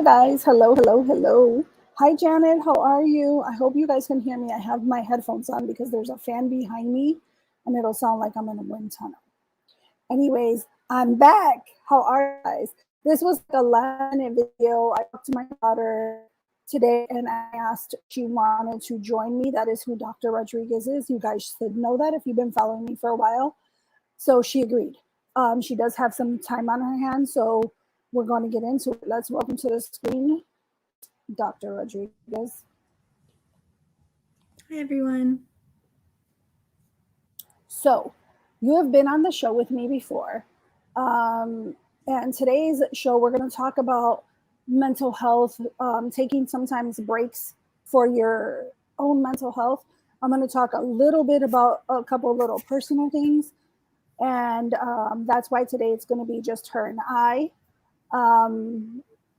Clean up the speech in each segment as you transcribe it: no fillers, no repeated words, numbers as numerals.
guys. Hello, hello, hello. Hi, Janet. How are you? I hope you guys can hear me. I have my headphones on because there's a fan behind me and it'll sound like I'm in a wind tunnel. Anyways, I'm back. How are you guys? This was like a last minute video. I talked to my daughter today and I asked if she wanted to join me. That is who Dr. Rodriguez is. You guys should know that if you've been following me for a while. So she agreed. She does have some time on her hands, so we're going to get into it. Let's welcome to the screen Dr. Rodriguez. Hi, everyone. So, you have been on the show with me before. And today's show, we're going to talk about mental health, taking sometimes breaks for your own mental health. I'm going to talk a little bit about a couple of little personal things. And that's why today it's going to be just her and I.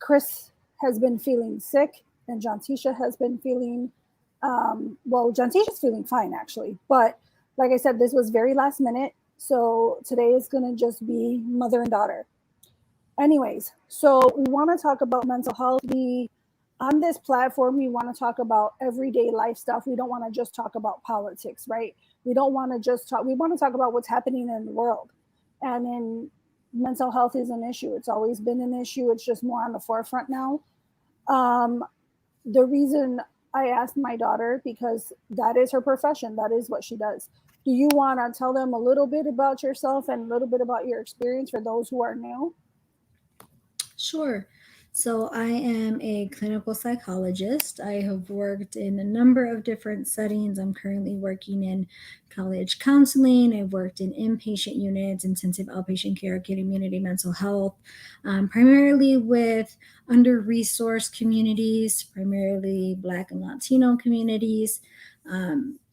Chris has been feeling sick, and Jantisha has been feeling, Jantisha's feeling fine actually. But like I said, this was very last minute. So today is going to just be mother and daughter. Anyways, so we want to talk about mental health. On this platform, we want to talk about everyday life stuff. We don't want to just talk about politics, right? We don't want to just talk, we want to talk about what's happening in the world. And in mental health is an issue. It's always been an issue. It's just more on the forefront now. The reason I asked my daughter, because that is her profession, that is what she does. Do you want to tell them a little bit about yourself and a little bit about your experience for those who are new? Sure. So, I am a clinical psychologist. I have worked in a number of different settings. I'm currently working in college counseling. I've worked in inpatient units, intensive outpatient care, community mental health, primarily with under resourced communities, primarily Black and Latino communities.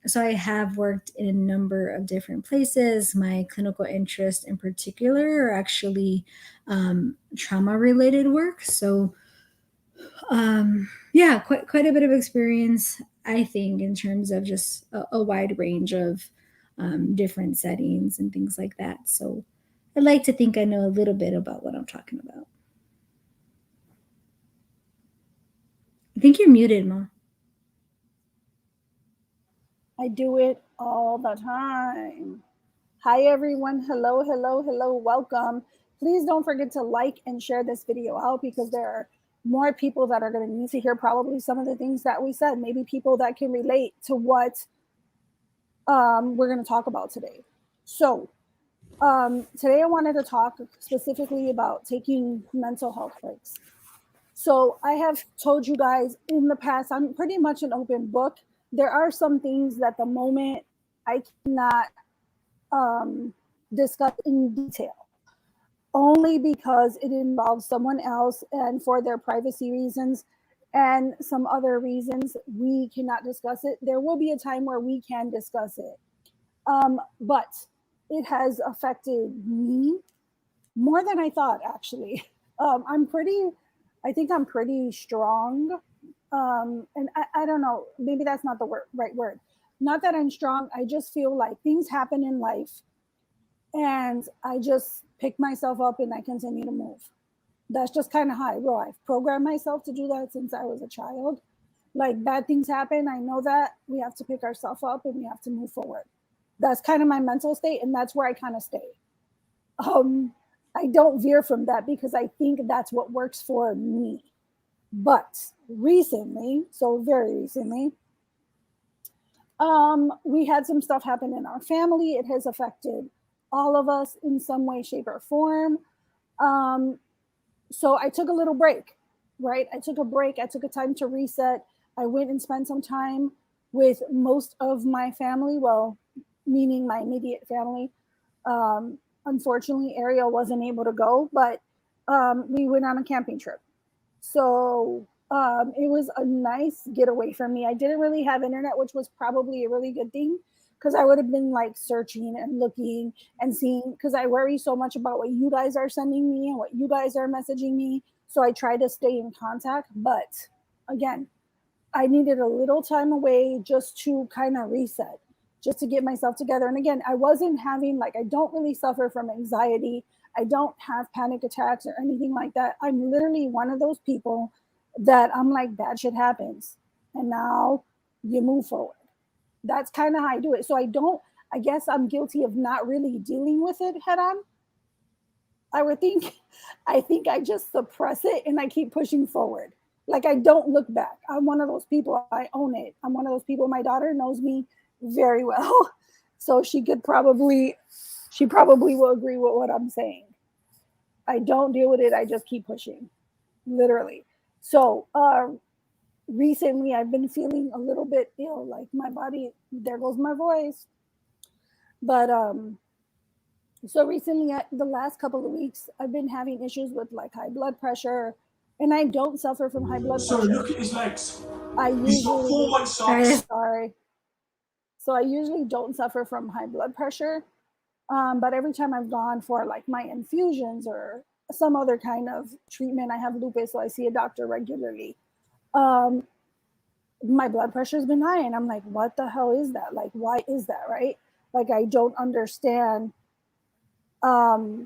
So I have worked in a number of different places. My clinical interests in particular are actually trauma related work. So yeah, quite a bit of experience, I think, in terms of just a wide range of different settings and things like that. So I'd like to think I know a little bit about what I'm talking about. I think you're muted, Ma. I do it all the time. Hi, everyone. Hello, hello, hello. Welcome. Please don't forget to like and share this video out because there are more people that are going to need to hear probably some of the things that we said. Maybe people that can relate to what we're going to talk about today. So, today I wanted to talk specifically about taking mental health breaks. So, I have told you guys in the past, I'm pretty much an open book. There are some things that the moment I cannot discuss in detail, only because it involves someone else and for their privacy reasons and some other reasons we cannot discuss it. There will be a time where we can discuss it. But it has affected me more than I thought, actually. I think I'm pretty strong. And I don't know, maybe that's not the right word. Not that I'm strong, I just feel like things happen in life and I just pick myself up and I continue to move. That's just kind of how I roll. I've programmed myself to do that since I was a child. Like bad things happen, I know that we have to pick ourselves up and we have to move forward. That's kind of my mental state, and that's where I kind of stay. I don't veer from that because I think that's what works for me. But recently, so very recently, we had some stuff happen in our family. It has affected all of us in some way, shape, or form. So I took a little break, right? I took a break. I took a time to reset. I went and spent some time with most of my family, well, meaning my immediate family. Unfortunately, Ariel wasn't able to go, but we went on a camping trip. So it was a nice getaway for me. I didn't really have internet, which was probably a really good thing because I would have been like searching and looking and seeing, because I worry so much about what you guys are sending me and what you guys are messaging me. So I try to stay in contact. But again, I needed a little time away just to kind of reset, just to get myself together. And again, I wasn't having, like, I don't really suffer from anxiety. I don't have panic attacks or anything like that. I'm literally one of those people that I'm like, bad shit happens. And now you move forward. That's kind of how I do it. So I guess I'm guilty of not really dealing with it head on. I would think, I think I just suppress it and I keep pushing forward. Like I don't look back. I'm one of those people. I own it. I'm one of those people. My daughter knows me very well. So she probably will agree with what I'm saying. I don't deal with it. I just keep pushing, literally. So, recently I've been feeling a little bit ill, like my body, there goes my voice. But so recently, the last couple of weeks, I've been having issues with like high blood pressure, and I don't suffer from high blood Sorry, pressure. look at his legs. I He's got usually, 4 white socks. sorry, so I usually don't suffer from high blood pressure. But every time I've gone for like my infusions or some other kind of treatment, I have lupus, so I see a doctor regularly. Um, my blood pressure's been high, and I'm like, what the hell is that? Like, why is that, right? Like, I don't understand what's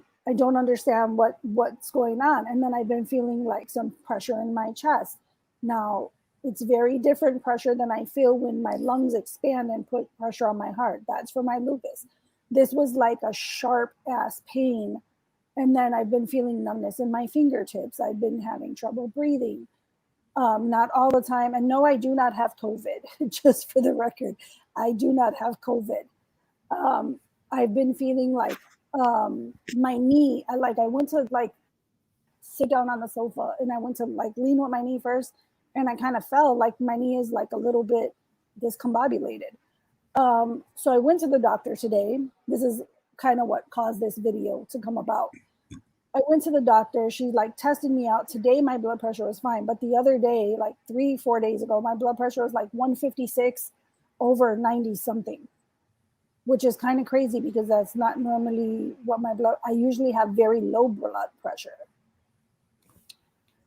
going on. And then I've been feeling like some pressure in my chest. Now, it's very different pressure than I feel when my lungs expand and put pressure on my heart. That's for my lupus. This was like a sharp ass pain. And then I've been feeling numbness in my fingertips. I've been having trouble breathing. Not all the time. And no, I do not have COVID, just for the record. I do not have COVID. Um, I've been feeling like my knee, I went to like sit down on the sofa and I went to like lean with my knee first and I kind of fell, like my knee is like a little bit discombobulated. So I went to the doctor today. This is kind of what caused this video to come about. I went to the doctor. She like tested me out. Today my blood pressure was fine, but the other day, like 3-4 days ago, my blood pressure was like 156 over 90 something, which is kind of crazy because that's not normally what I usually have very low blood pressure.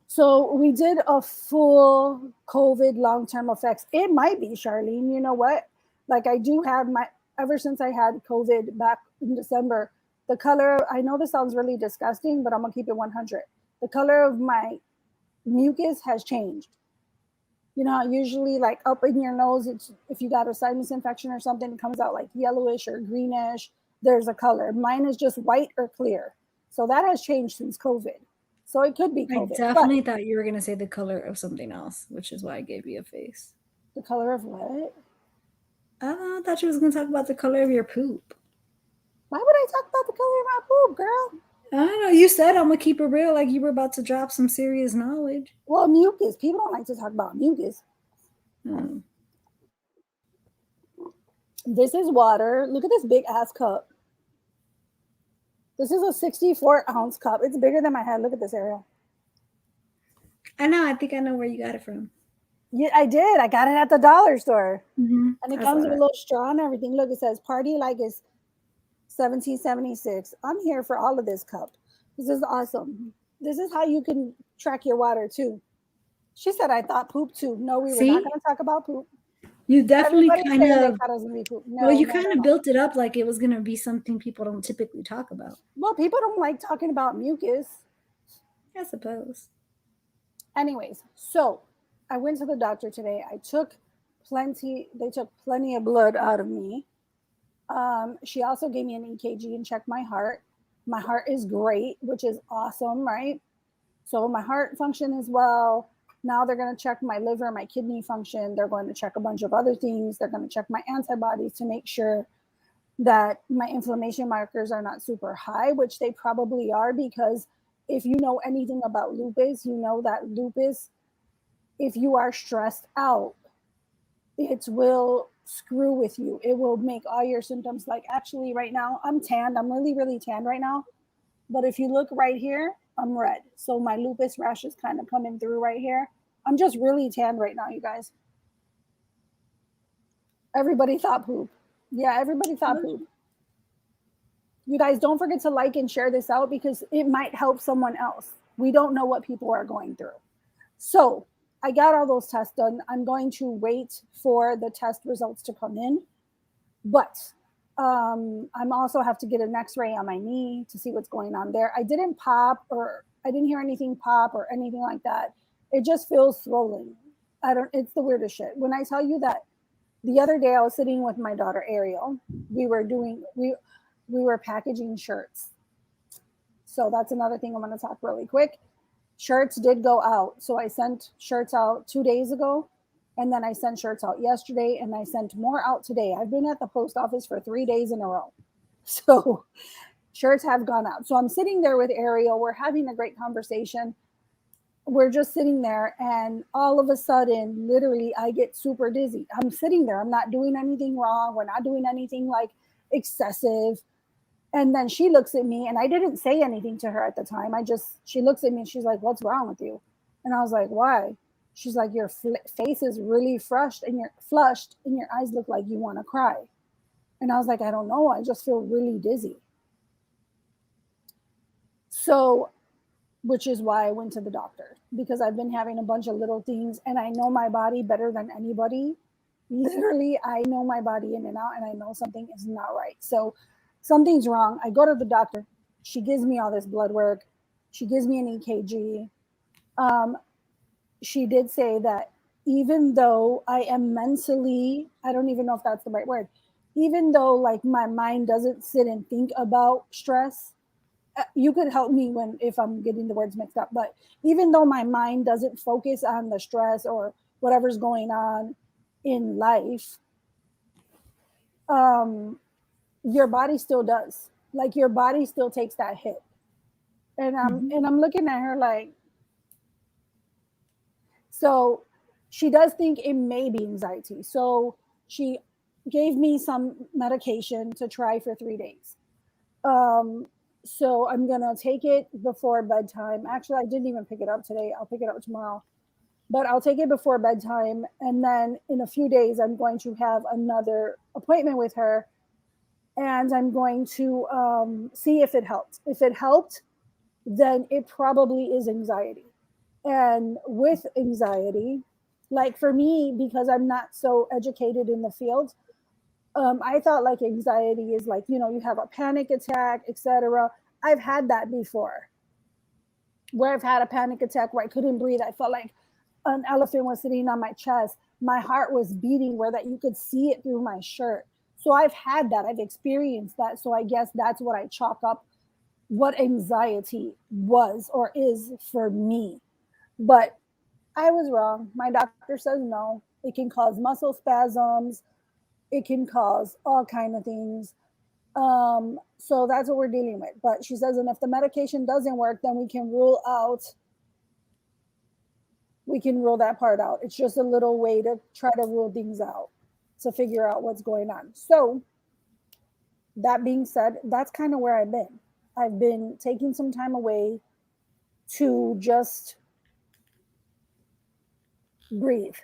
So we did a full COVID long-term effects. It might be, Charlene, you know what? Like I do have ever since I had COVID back in December, the color, I know this sounds really disgusting, but I'm gonna keep it 100. The color of my mucus has changed. You know, usually like up in your nose, it's if you got a sinus infection or something, it comes out like yellowish or greenish. There's a color. Mine is just white or clear. So that has changed since COVID. So it could be I COVID. But definitely thought you were going to say the color of something else, which is why I gave you a face. the color of what? I thought you was going to talk about the color of your poop. Why would I talk about the color of my poop, girl? I don't know. You said I'm going to keep it real, like you were about to drop some serious knowledge. Well, mucus. People don't like to talk about mucus. Hmm. This is water. Look at this big ass cup. This is a 64-ounce cup. It's bigger than my head. Look at this, Ariel. I know. I think I know where you got it from. Yeah, I did. I got it at the dollar store. Mm-hmm. And it comes with a little straw and everything. Look, it says party like it's 1776. I'm here for all of this cup. This is awesome. This is how you can track your water too. She said I thought poop too. No, we were not going to talk about poop. You definitely Everybody's kind saying of. they thought it was going to be poop. No, Well, you no, kind no, of no. built it up like it was going to be something people don't typically talk about. Well, people don't like talking about mucus. I suppose. Anyways, so I went to the doctor today. They took plenty of blood out of me. She also gave me an EKG and checked my heart. My heart is great, which is awesome, right? So my heart function is well. Now they're going to check my liver, my kidney function. They're going to check a bunch of other things. They're going to check my antibodies to make sure that my inflammation markers are not super high, which they probably are, because if you know anything about lupus, you know that lupus, if you are stressed out, it will screw with you. It will make all your symptoms, like actually right now, I'm tanned. I'm really, really tanned right now. But if you look right here, I'm red. So my lupus rash is kind of coming through right here. I'm just really tanned right now, you guys. Everybody thought poop. Yeah, everybody thought poop. You guys don't forget to like and share this out because it might help someone else. We don't know what people are going through. So I got all those tests done. I'm going to wait for the test results to come in. But I'm also have to get an x-ray on my knee to see what's going on there. I didn't hear anything pop or anything like that. It just feels swollen. I don't, it's the weirdest shit. When I tell you that the other day I was sitting with my daughter Ariel, we were doing, we were packaging shirts. So that's another thing I'm going to talk really quick. Shirts did go out. So I sent shirts out 2 days ago. And then I sent shirts out yesterday and I sent more out today. I've been at the post office for 3 days in a row. So shirts have gone out. So I'm sitting there with Ariel. We're having a great conversation. We're just sitting there. And all of a sudden, literally, I get super dizzy. I'm sitting there. I'm not doing anything wrong. We're not doing anything like excessive. And then she looks at me and I didn't say anything to her at the time. She looks at me and she's like, "What's wrong with you?" And I was like, "Why?" She's like, "Your face is really flushed and your eyes look like you want to cry." And I was like, "I don't know. I just feel really dizzy." So, which is why I went to the doctor, because I've been having a bunch of little things and I know my body better than anybody. Literally, I know my body in and out and I know something is not right. So something's wrong. I go to the doctor. She gives me all this blood work. She gives me an EKG. She did say that even though I am mentally, I don't even know if that's the right word, even though like my mind doesn't sit and think about stress, you could help me when if I'm getting the words mixed up, but even though my mind doesn't focus on the stress or whatever's going on in life, your body still does. Like your body still takes that hit. And I'm looking at her like, so she does think it may be anxiety. So she gave me some medication to try for 3 days. Um, so I'm gonna take it before bedtime. Actually, I didn't even pick it up today. I'll pick it up tomorrow. But I'll take it before bedtime, and then in a few days, I'm going to have another appointment with her, and I'm going to see if it helped. If it helped, then it probably is anxiety. And with anxiety, like for me, because I'm not so educated in the field, I thought like anxiety is like, you have a panic attack, etc. I've had that before, where I've had a panic attack where I couldn't breathe. I felt like an elephant was sitting on my chest. My heart was beating where that you could see it through my shirt. So I've had that. I've experienced that. So I guess that's what I chalk up what anxiety was or is for me. But I was wrong. My doctor says no. It can cause muscle spasms. It can cause all kind of things. So that's what we're dealing with. But she says, and if the medication doesn't work, then we can rule that part out. It's just a little way to try to rule things out, to figure out what's going on. So that being said, that's kind of where I've been. I've been taking some time away to just breathe.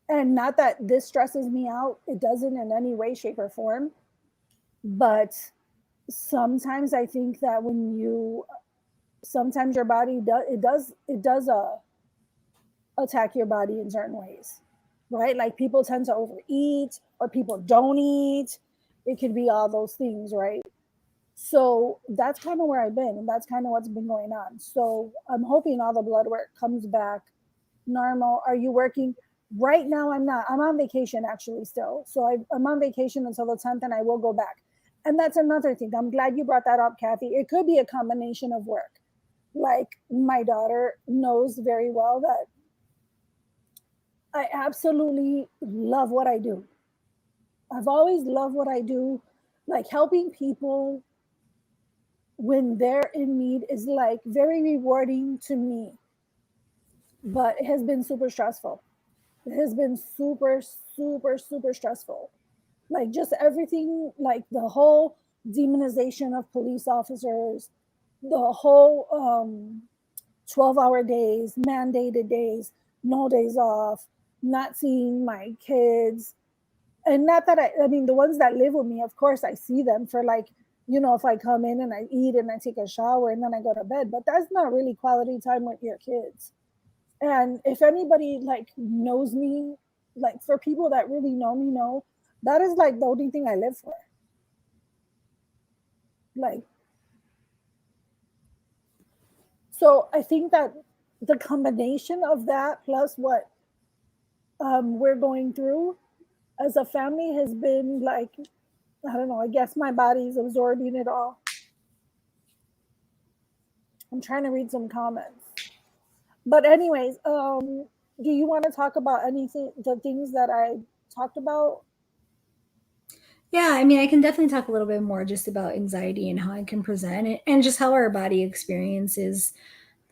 And not that this stresses me out, it doesn't in any way, shape, or form. But sometimes I think that sometimes your body does attack your body in certain ways, right? Like people tend to overeat or people don't eat. It could be all those things, right? So that's kind of where I've been, and that's kind of what's been going on. So I'm hoping all the blood work comes back normal. Are you working? Right now, I'm not. I'm on vacation actually still. So I'm on vacation until the 10th, and I will go back. And that's another thing. I'm glad you brought that up, Kathy. It could be a combination of work. Like my daughter knows very well that I absolutely love what I do. I've always loved what I do. Like helping people when they're in need is like very rewarding to me, but it has been super stressful. It has been super, super, super stressful. Like just everything, like the whole demonization of police officers, the whole 12-hour days, mandated days, no days off, not seeing my kids. And not that I mean, the ones that live with me, of course, I see them for like, if I come in and I eat and I take a shower and then I go to bed, but that's not really quality time with your kids. And if anybody like knows me, like for people that really know me, know that is like the only thing I live for. Like, so I think that the combination of that plus what we're going through as a family has been like, I don't know, I guess my body's absorbing it all. I'm trying to read some comments. But anyways, do you want to talk about anything, the things that I talked about? Yeah, I mean, I can definitely talk a little bit more just about anxiety and how I can present it and just how our body experiences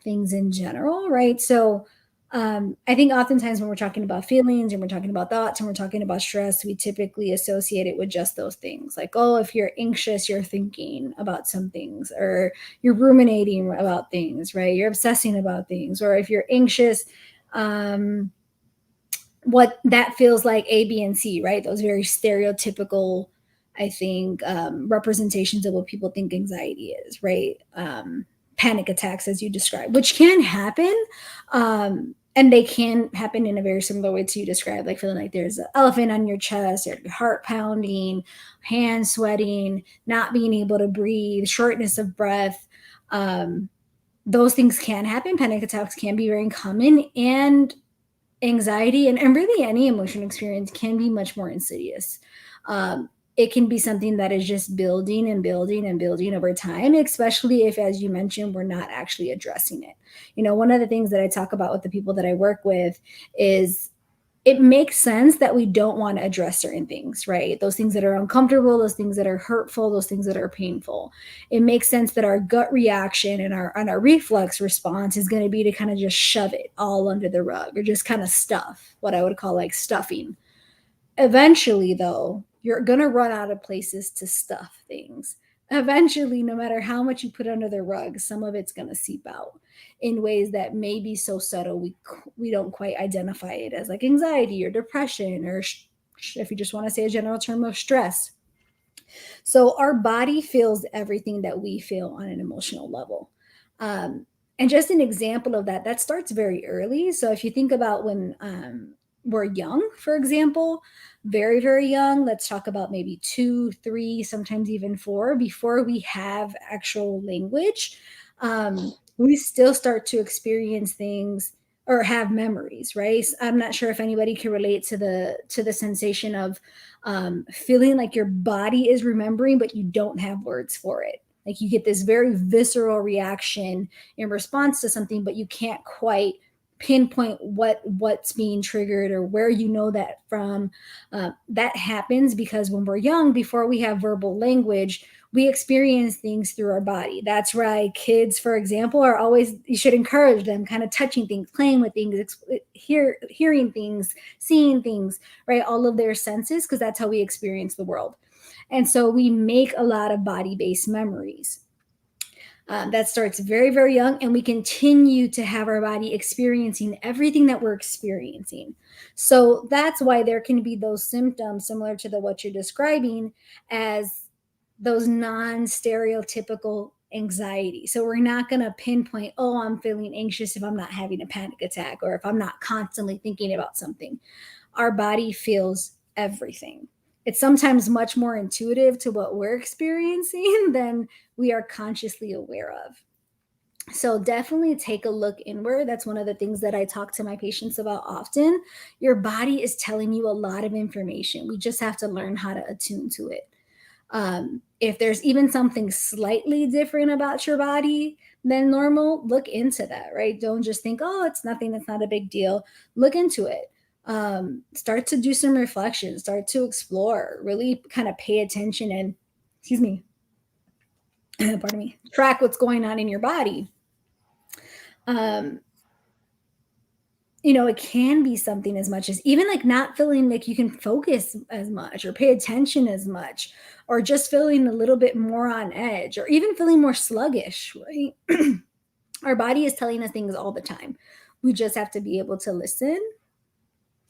things in general, right? So, I think oftentimes when we're talking about feelings and we're talking about thoughts and we're talking about stress, we typically associate it with just those things. Like, oh, if you're anxious, you're thinking about some things, or you're ruminating about things, right? You're obsessing about things. Or if you're anxious, um, what that feels like A, B, and C, right? Those very stereotypical, I think, representations of what people think anxiety is, right? Panic attacks, as you described, which can happen. And they can happen in a very similar way to you described, like feeling like there's an elephant on your chest, or your heart pounding, hands sweating, not being able to breathe, shortness of breath. Those things can happen. Panic attacks can be very common, and anxiety and really any emotion experience can be much more insidious. It can be something that is just building and building and building over time, especially if, as you mentioned, we're not actually addressing it. One of the things that I talk about with the people that I work with is it makes sense that we don't want to address certain things, right? Those things that are uncomfortable, those things that are hurtful, those things that are painful. It makes sense that our gut reaction and our reflex response is going to be to kind of just shove it all under the rug, or just kind of stuff, what I would call like stuffing. Eventually, though, you're going to run out of places to stuff things. Eventually, no matter how much you put under the rug, some of it's going to seep out in ways that may be so subtle we don't quite identify it as like anxiety or depression, or if you just want to say a general term of stress. So our body feels everything that we feel on an emotional level. And just an example of that, that starts very early. So if you think about when we're young, for example, very, very young, let's talk about maybe 2, 3, sometimes even 4, before we have actual language, we still start to experience things or have memories, right? I'm not sure if anybody can relate to the sensation of feeling like your body is remembering, but you don't have words for it. Like you get this very visceral reaction in response to something, but you can't quite pinpoint what's being triggered or where you know that from. That happens because when we're young, before we have verbal language, we experience things through our body. That's why kids, for example, are always, you should encourage them kind of touching things, playing with things, hearing things, seeing things, right? All of their senses, because that's how we experience the world. And so we make a lot of body based memories. That starts very, very young, and we continue to have our body experiencing everything that we're experiencing. So that's why there can be those symptoms similar to what you're describing as those non-stereotypical anxiety. So we're not going to pinpoint, oh, I'm feeling anxious if I'm not having a panic attack or if I'm not constantly thinking about something. Our body feels everything. It's sometimes much more intuitive to what we're experiencing than we are consciously aware of. So definitely take a look inward. That's one of the things that I talk to my patients about often. Your body is telling you a lot of information. We just have to learn how to attune to it. If there's even something slightly different about your body than normal, look into that, right? Don't just think, oh, it's nothing, it's not a big deal. Look into it. Start to do some reflection, start to explore, really kind of pay attention and, excuse me, pardon me, track what's going on in your body. Um, it can be something as much as even like not feeling like you can focus as much or pay attention as much, or just feeling a little bit more on edge, or even feeling more sluggish, right? Our body is telling us things all the time. We just have to be able to listen.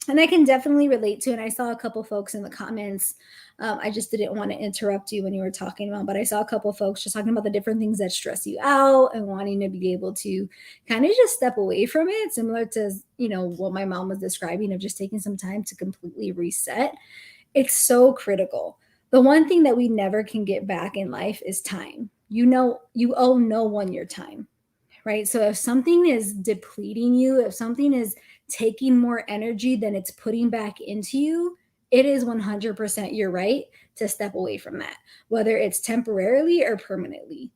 And I can definitely relate to, and I saw a couple folks in the comments. I just didn't want to interrupt you when you were talking about, but I saw a couple folks just talking about the different things that stress you out and wanting to be able to kind of just step away from it, similar to, what my mom was describing of just taking some time to completely reset. It's so critical. The one thing that we never can get back in life is time. You owe no one your time, right? So if something is depleting you, if something is taking more energy than it's putting back into you, it is 100% your right to step away from that, whether it's temporarily or permanently.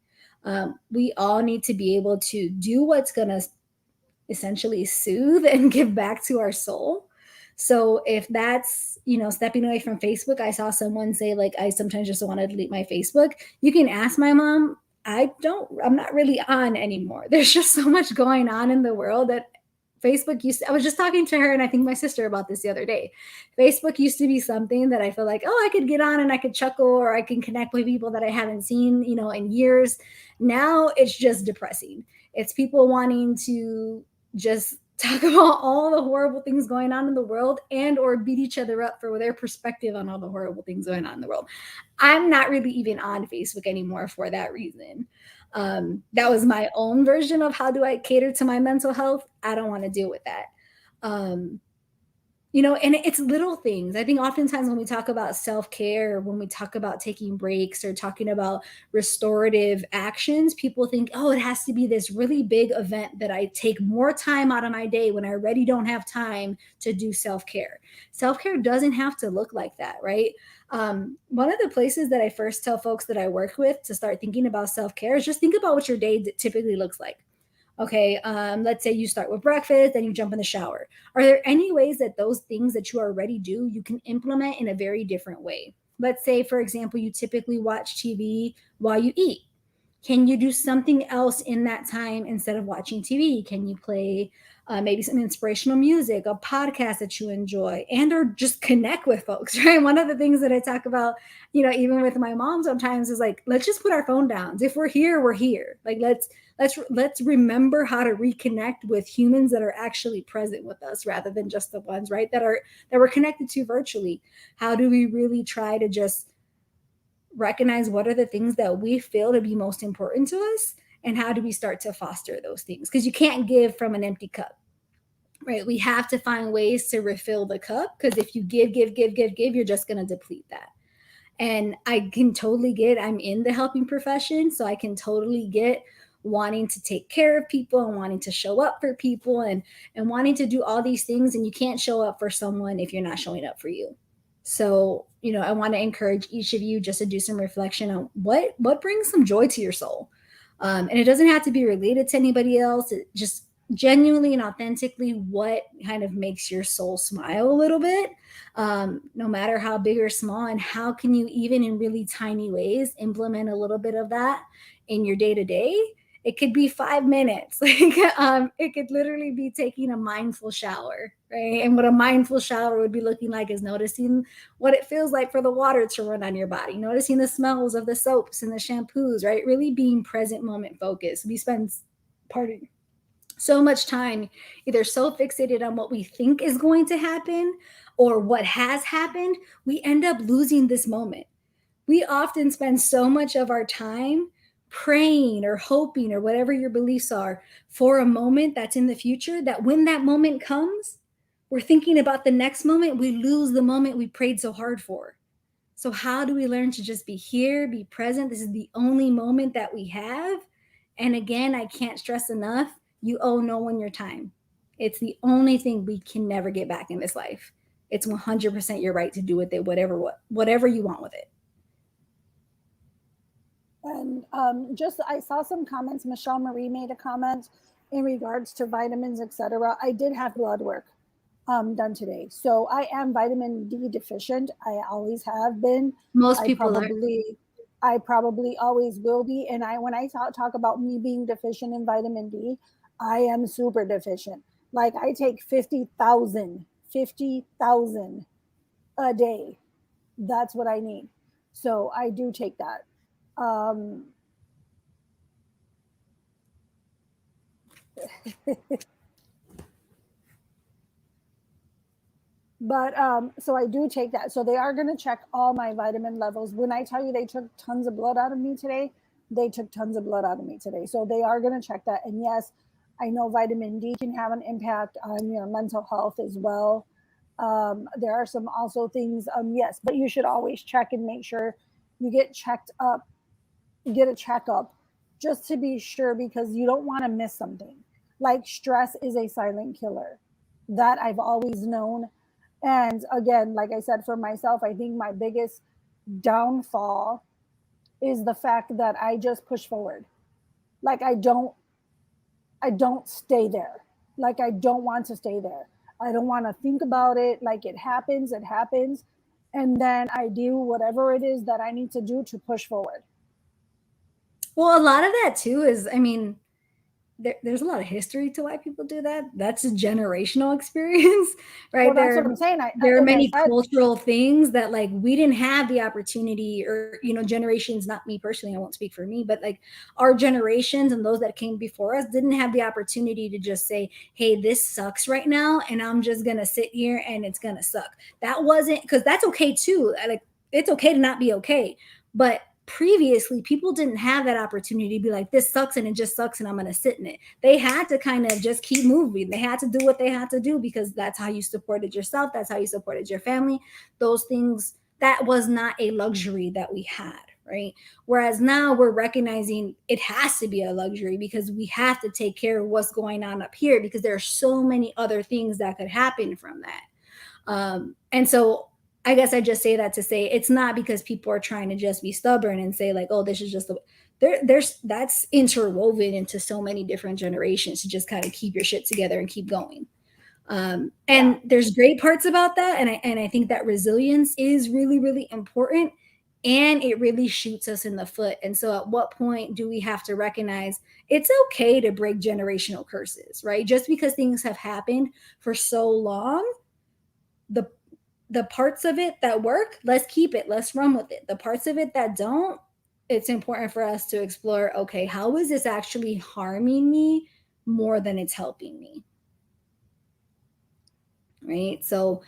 We all need to be able to do what's going to essentially soothe and give back to our soul. So if that's, stepping away from Facebook, I saw someone say, like, I sometimes just want to delete my Facebook. You can ask my mom. I'm not really on anymore. There's just so much going on in the world that I was just talking to her and I think my sister about this the other day. Facebook used to be something that I feel like, oh, I could get on and I could chuckle or I can connect with people that I haven't seen, in years. Now it's just depressing. It's people wanting to just talk about all the horrible things going on in the world and or beat each other up for their perspective on all the horrible things going on in the world. I'm not really even on Facebook anymore for that reason. That was my own version of how do I cater to my mental health. I don't want to deal with that. Um, and it's little things. I think oftentimes when we talk about self-care, when we talk about taking breaks or talking about restorative actions, people think, oh, it has to be this really big event that I take more time out of my day when I already don't have time to do self-care. Self-care doesn't have to look like that, right? One of the places that I first tell folks that I work with to start thinking about self-care is just think about what your day typically looks like. Okay, let's say you start with breakfast, then you jump in the shower. Are there any ways that those things that you already do, you can implement in a very different way? Let's say, for example, you typically watch TV while you eat. Can you do something else in that time instead of watching TV? Can you play maybe some inspirational music, a podcast that you enjoy, and or just connect with folks, right? One of the things that I talk about, even with my mom sometimes is like, let's just put our phone down. If we're here, we're here. Like let's remember how to reconnect with humans that are actually present with us rather than just the ones, right, that we're connected to virtually. How do we really try to just recognize what are the things that we feel to be most important to us and how do we start to foster those things? Because you can't give from an empty cup, right? We have to find ways to refill the cup, because if you give, you're just going to deplete that. And I can totally get, I'm in the helping profession, so I can totally get wanting to take care of people and wanting to show up for people and wanting to do all these things. And you can't show up for someone if you're not showing up for you. So, I want to encourage each of you just to do some reflection on what brings some joy to your soul. And it doesn't have to be related to anybody else. It just genuinely and authentically what kind of makes your soul smile a little bit, no matter how big or small. And how can you, even in really tiny ways, implement a little bit of that in your day to day? It could be 5 minutes. It could literally be taking a mindful shower, right? And what a mindful shower would be looking like is noticing what it feels like for the water to run on your body, noticing the smells of the soaps and the shampoos, right? Really being present moment focused. We spend, so much time either so fixated on what we think is going to happen or what has happened, we end up losing this moment. We often spend so much of our time praying or hoping or whatever your beliefs are for a moment that's in the future, that when that moment comes, we're thinking about the next moment, we lose the moment we prayed so hard for. So how do we learn to just be here, be present? This is the only moment that we have. And again, I can't stress enough, you owe no one your time. It's the only thing we can never get back in this life. It's 100% your right to do with it, whatever you want with it. And just I saw some comments. Michelle Marie made a comment in regards to vitamins, etc. I did have blood work done today, so I am vitamin D deficient. I always have been. Most I people are. I probably always will be. And when I talk about me being deficient in vitamin D, I am super deficient. Like I take 50,000 a day. That's what I need. So I do take that. Um, but so I do take that. So they are going to check all my vitamin levels. When I tell you they took tons of blood out of me today, they took tons of blood out of me today. So they are going to check that. And yes, I know vitamin D can have an impact on your mental health as well. There are some also things, yes, but you should always check and make sure you get checked up, get a checkup just to be sure, because you don't want to miss something. Like stress is a silent killer. That I've always known. And again, like I said, for myself, I think my biggest downfall is the fact that I just push forward. Like I don't stay there. Like I don't want to stay there. I don't want to think about it. Like it happens, it happens. And then I do whatever it is that I need to do to push forward. Well, a lot of that too is, I mean, there's a lot of history to why people do that. That's a generational experience, right? Well, that's what I'm saying. There are Like I many said, cultural things that like we didn't have the opportunity, or generations, not me personally, I won't speak for me, but like our generations and those that came before us didn't have the opportunity to just say, hey, this sucks right now, and I'm just gonna sit here and it's gonna suck. That wasn't, because that's okay too. Like it's okay to not be okay, but previously people didn't have that opportunity to be like, this sucks and it just sucks and I'm going to sit in it. They had to kind of just keep moving. They had to do what they had to do, because that's how you supported yourself, that's how you supported your family. Those things, that was not a luxury that we had, right? Whereas now we're recognizing it has to be a luxury, because we have to take care of what's going on up here, because there are so many other things that could happen from that. And so I guess I just say that to say it's not because people are trying to just be stubborn and say like, oh, this is just the there's that's interwoven into so many different generations to just kind of keep your shit together and keep going. And there's great parts about that, and I think that resilience is really, really important, and it really shoots us in the foot. And so at what point do we have to recognize it's okay to break generational curses, right? Just because things have happened for so long, the parts of it that work, let's keep it, let's run with it. The parts of it that don't, it's important for us to explore, okay, how is this actually harming me more than it's helping me? Right? So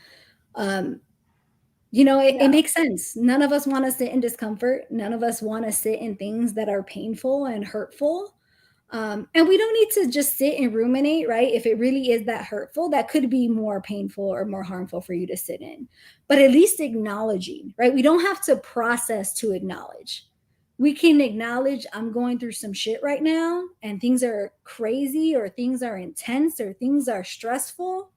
it makes sense. None of us want to sit in discomfort. None of us want to sit in things that are painful and hurtful. And we don't need to just sit and ruminate, right? If it really is that hurtful, that could be more painful or more harmful for you to sit in. But at least acknowledging, right? We don't have to process to acknowledge. We can acknowledge, I'm going through some shit right now, and things are crazy, or things are intense, or things are stressful,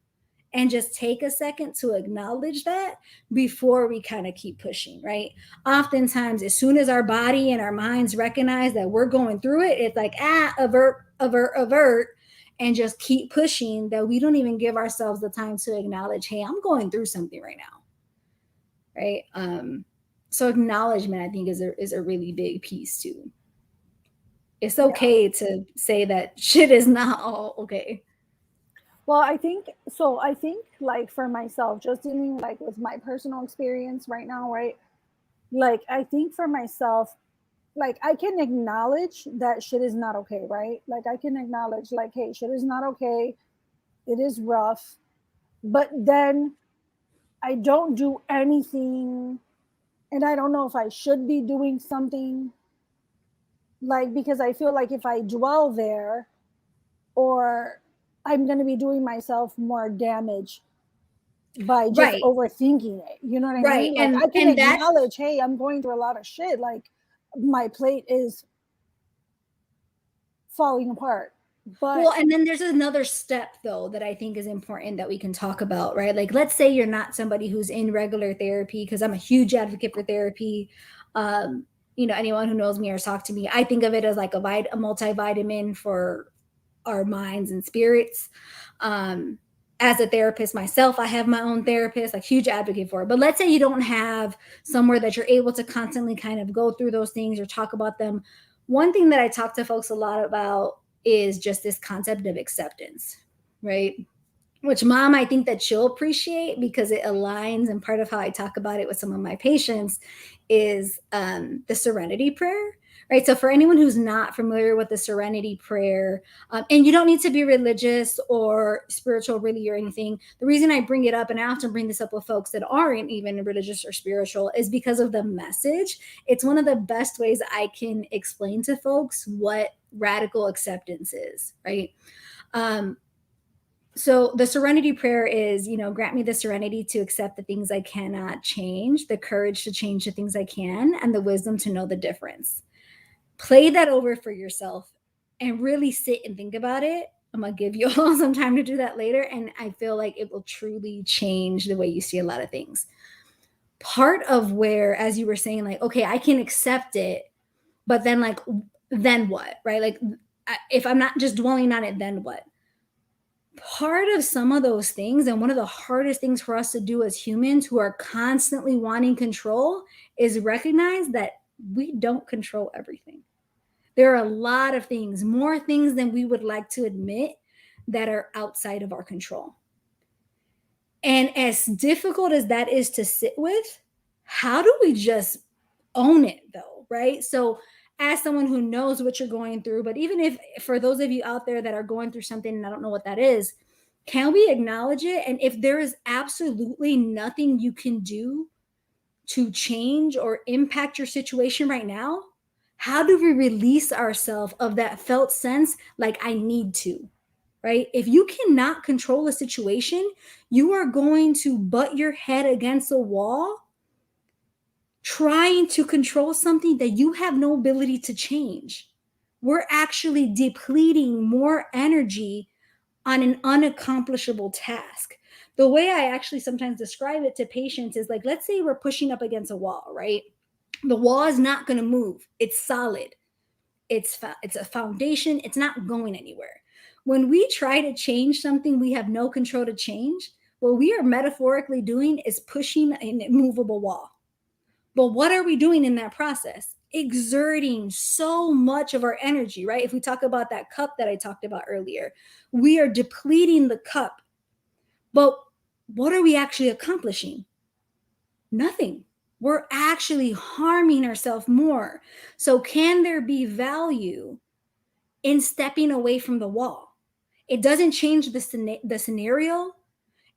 and just take a second to acknowledge that before we kind of keep pushing, right? Oftentimes, as soon as our body and our minds recognize that we're going through it, it's like, avert, avert, avert, and just keep pushing, that we don't even give ourselves the time to acknowledge, hey, I'm going through something right now, right? So acknowledgement, I think, is a really big piece too. It's okay to say that shit is not all okay. well, I think like for myself, just dealing like with my personal experience right now, right? Like I think for myself, like I can acknowledge that shit is not okay, right? Like I can acknowledge like, hey, shit is not okay. It is rough. But then I don't do anything, and I don't know if I should be doing something, like because I feel like if I dwell there, or I'm going to be doing myself more damage by just Right. overthinking it. You know what I Right. mean? Like And I can and that's acknowledge, hey, I'm going through a lot of shit. Like my plate is falling apart. But Well, and then there's another step though that I think is important that we can talk about, right? Like let's say you're not somebody who's in regular therapy, because I'm a huge advocate for therapy. Anyone who knows me or has talked to me, I think of it as like a multivitamin for our minds and spirits. As a therapist myself, I have my own therapist, like huge advocate for it. But let's say you don't have somewhere that you're able to constantly kind of go through those things or talk about them. One thing that I talk to folks a lot about is just this concept of acceptance, right? Which mom, I think that she'll appreciate, because it aligns, and part of how I talk about it with some of my patients is the Serenity Prayer, right? So for anyone who's not familiar with the Serenity Prayer, and you don't need to be religious or spiritual really or anything, the reason I bring it up, and I often bring this up with folks that aren't even religious or spiritual, is because of the message. It's one of the best ways I can explain to folks what radical acceptance is, right? So the Serenity Prayer is, grant me the serenity to accept the things I cannot change, the courage to change the things I can, and the wisdom to know the difference. Play that over for yourself and really sit and think about it. I'm going to give you all some time to do that later. And I feel like it will truly change the way you see a lot of things. Part of where, as you were saying, like, okay, I can accept it, but then like, then what, right? Like, if I'm not just dwelling on it, then what? Part of some of those things, and one of the hardest things for us to do as humans who are constantly wanting control, is recognize that we don't control everything. There are a lot of things, more things than we would like to admit, that are outside of our control. And as difficult as that is to sit with, how do we just own it though, right? So as someone who knows what you're going through, but even if for those of you out there that are going through something and I don't know what that is, can we acknowledge it? And if there is absolutely nothing you can do to change or impact your situation right now, how do we release ourselves of that felt sense like I need to? Right? If you cannot control a situation, you are going to butt your head against a wall trying to control something that you have no ability to change. We're actually depleting more energy on an unaccomplishable task. The way I actually sometimes describe it to patients is like, let's say we're pushing up against a wall, right? The wall is not going to move. It's solid. It's a foundation. It's not going anywhere. When we try to change something we have no control to change, what we are metaphorically doing is pushing an immovable wall. But what are we doing in that process? Exerting so much of our energy, right? If we talk about that cup that I talked about earlier, we are depleting the cup. But what are we actually accomplishing? Nothing. We're actually harming ourselves more. So, can there be value in stepping away from the wall? It doesn't change the scenario.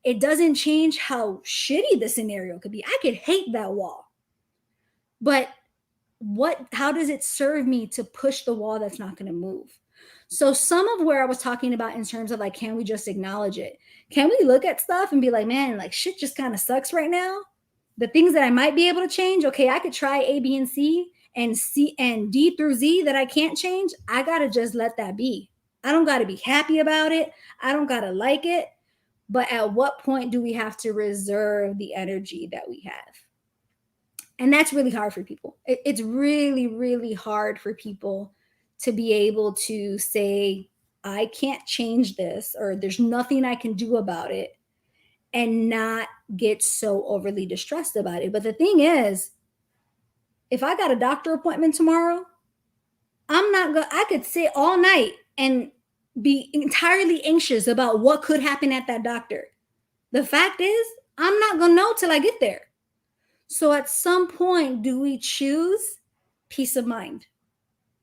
It doesn't change how shitty the scenario could be. I could hate that wall. But how does it serve me to push the wall that's not going to move? So some of where I was talking about in terms of like, can we just acknowledge it? Can we look at stuff and be like, man, like shit just kind of sucks right now? The things that I might be able to change, okay, I could try A, B, and C and D through Z that I can't change. I got to just let that be. I don't got to be happy about it. I don't got to like it. But at what point do we have to reserve the energy that we have? And that's really hard for people. It's really, really hard for people to be able to say, I can't change this, or there's nothing I can do about it, and not get so overly distressed about it. But the thing is, if I got a doctor appointment tomorrow, I could sit all night and be entirely anxious about what could happen at that doctor. The fact is, I'm not going to know till I get there. So at some point, do we choose peace of mind?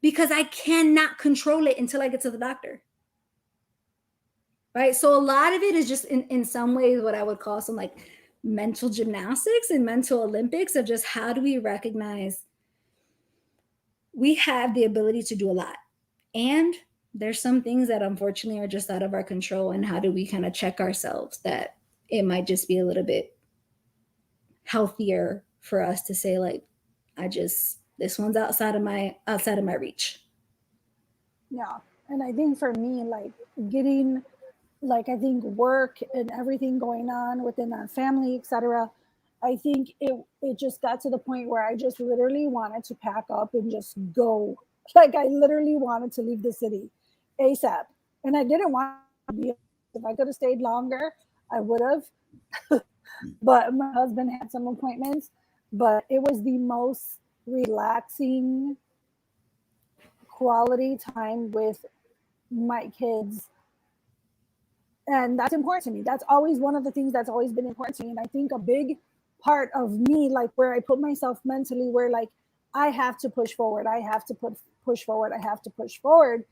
Because I cannot control it until I get to the doctor. Right? So a lot of it is just in some ways what I would call some like mental gymnastics and mental Olympics of just how do we recognize we have the ability to do a lot. And there's some things that unfortunately are just out of our control. And how do we kind of check ourselves that it might just be a little bit healthier for us to say like, this one's outside of my reach. Yeah. And I think for me, like getting like I think work and everything going on within our family, etc. I think it just got to the point where I just literally wanted to pack up and just go. Like I literally wanted to leave the city ASAP. And I didn't want to be, if I could have stayed longer, I would have. But my husband had some appointments, but it was the most relaxing quality time with my kids. And that's important to me. That's always one of the things that's always been important to me. And I think a big part of me, like where I put myself mentally, where like I have to push forward, I have to push forward, I have to push forward,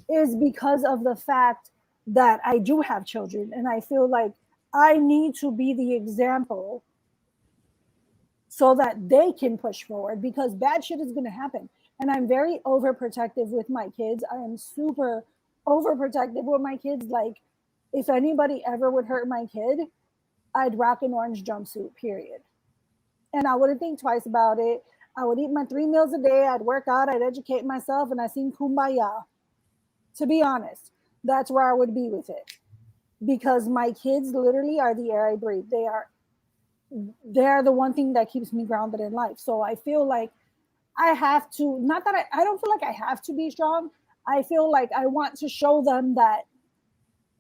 is because of the fact that I do have children. And I feel like I need to be the example so that they can push forward, because bad shit is going to happen. And I'm very overprotective with my kids. I am super overprotective with my kids. Like, if anybody ever would hurt my kid, I'd rock an orange jumpsuit, period. And I wouldn't think twice about it. I would eat my 3 meals a day. I'd work out. I'd educate myself, and I sing kumbaya. To be honest, that's where I would be with it, because my kids literally are the air I breathe. They're the one thing that keeps me grounded in life. So I feel like I have to, not that I don't feel like I have to be strong. I feel like I want to show them that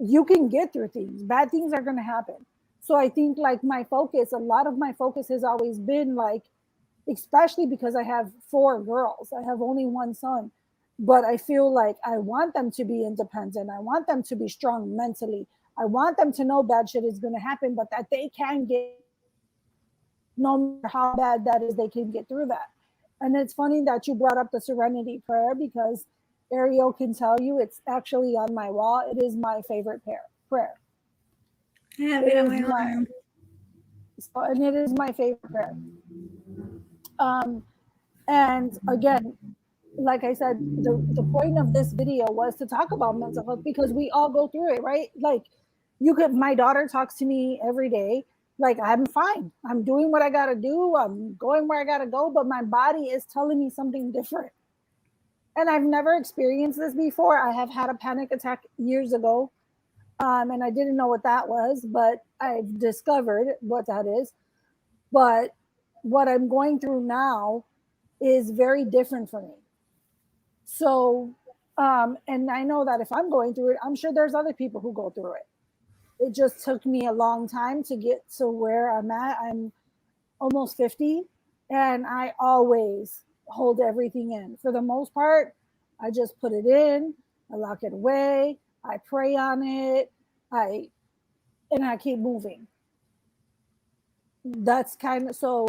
you can get through things. Bad things are going to happen. So I think like my focus, a lot of my focus has always been like, especially because I have 4 girls, I have only one son. But I feel like I want them to be independent. I want them to be strong mentally. I want them to know bad shit is going to happen, but that they can get through it. No matter how bad that is, they can get through that. And it's funny that you brought up the Serenity Prayer, because Ariel can tell you it's actually on my wall. It is my favorite prayer. I have It it on is my my arm. so, and it is my favorite prayer. Um, and again, like I said, the point of this video was to talk about mental health, because we all go through it, right? Like, you could, my daughter talks to me every day. Like, I'm fine. I'm doing what I gotta do. I'm going where I gotta go, but my body is telling me something different. And I've never experienced this before. I have had a panic attack years ago, and I didn't know what that was, but I've discovered what that is. But what I'm going through now is very different for me. So, and I know that if I'm going through it, I'm sure there's other people who go through it. It just took me a long time to get to where I'm at. I'm almost 50, and I always hold everything in. For the most part, I just put it in, I lock it away, I pray on it, I and I keep moving. That's kind of so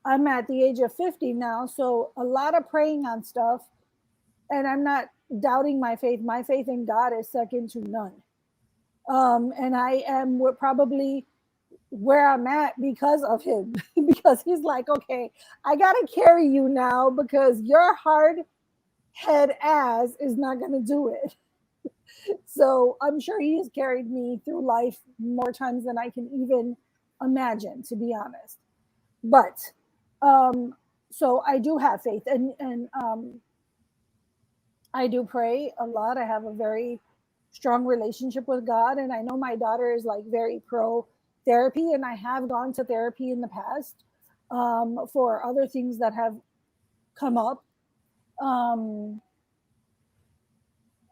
I'm at the age of 50 now, so a lot of praying on stuff, and I'm not doubting my faith. My faith in God is second to none. And I am probably where I'm at because of him, because he's like, okay, I gotta carry you now because your hard head ass is not gonna do it. So I'm sure he has carried me through life more times than I can even imagine, to be honest. But um, so I do have faith, and I do pray a lot. I have a very strong relationship with God, and I know my daughter is like very pro therapy, and I have gone to therapy in the past for other things that have come up. Um,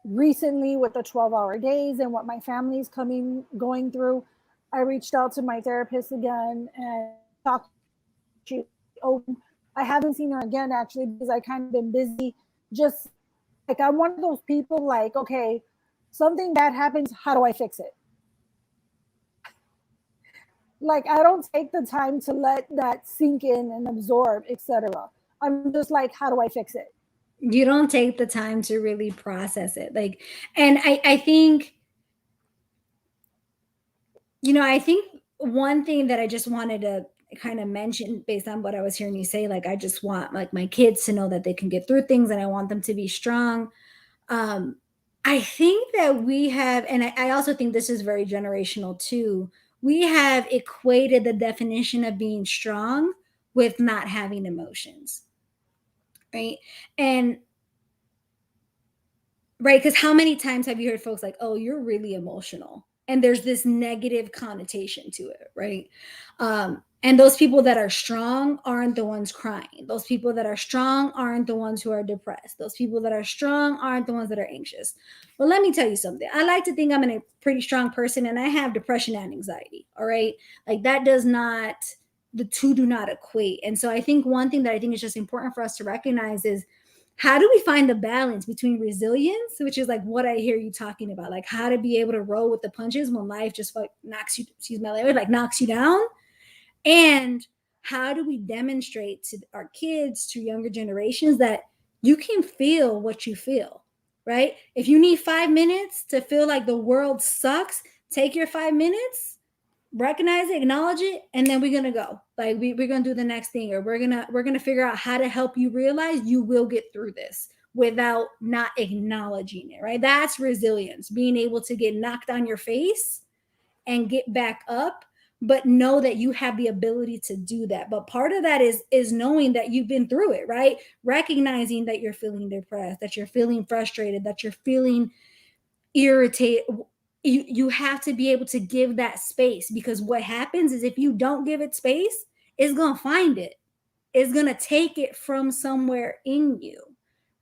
Recently, with the 12-hour days and what my family's going through, I reached out to my therapist again and talked to her. She's very open. I haven't seen her again actually because I kind of been busy. Just like I'm one of those people, like, okay, something bad happens, how do I fix it? Like, I don't take the time to let that sink in and absorb, etc. I'm just like, how do I fix it? You don't take the time to really process it. Like, and I think, I think one thing that I just wanted to kind of mention based on what I was hearing you say, like, I just want like my kids to know that they can get through things and I want them to be strong. Um, I think that we have, and I also think this is very generational too. We have equated the definition of being strong with not having emotions, right? And right, because how many times have you heard folks like, oh, you're really emotional? And there's this negative connotation to it, right? And those people that are strong aren't the ones crying. Those people that are strong aren't the ones who are depressed. Those people that are strong aren't the ones that are anxious. Well, let me tell you something. I like to think I'm a pretty strong person and I have depression and anxiety. All right. Like that does not, the two do not equate. And so I think one thing that I think is just important for us to recognize is how do we find the balance between resilience, which is like what I hear you talking about, like how to be able to roll with the punches when life just like knocks you, excuse my language, like knocks you down, and how do we demonstrate to our kids, to younger generations, that you can feel what you feel, right? If you need 5 minutes to feel like the world sucks, take your 5 minutes, recognize it, acknowledge it, and then we're gonna go. Like we're gonna do the next thing, or we're gonna figure out how to help you realize you will get through this without not acknowledging it, right? That's resilience, being able to get knocked on your face and get back up but know that you have the ability to do that. But part of that is knowing that you've been through it, right? Recognizing that you're feeling depressed, that you're feeling frustrated, that you're feeling irritated. You have to be able to give that space, because what happens is if you don't give it space, it's going to find it. It's going to take it from somewhere in you,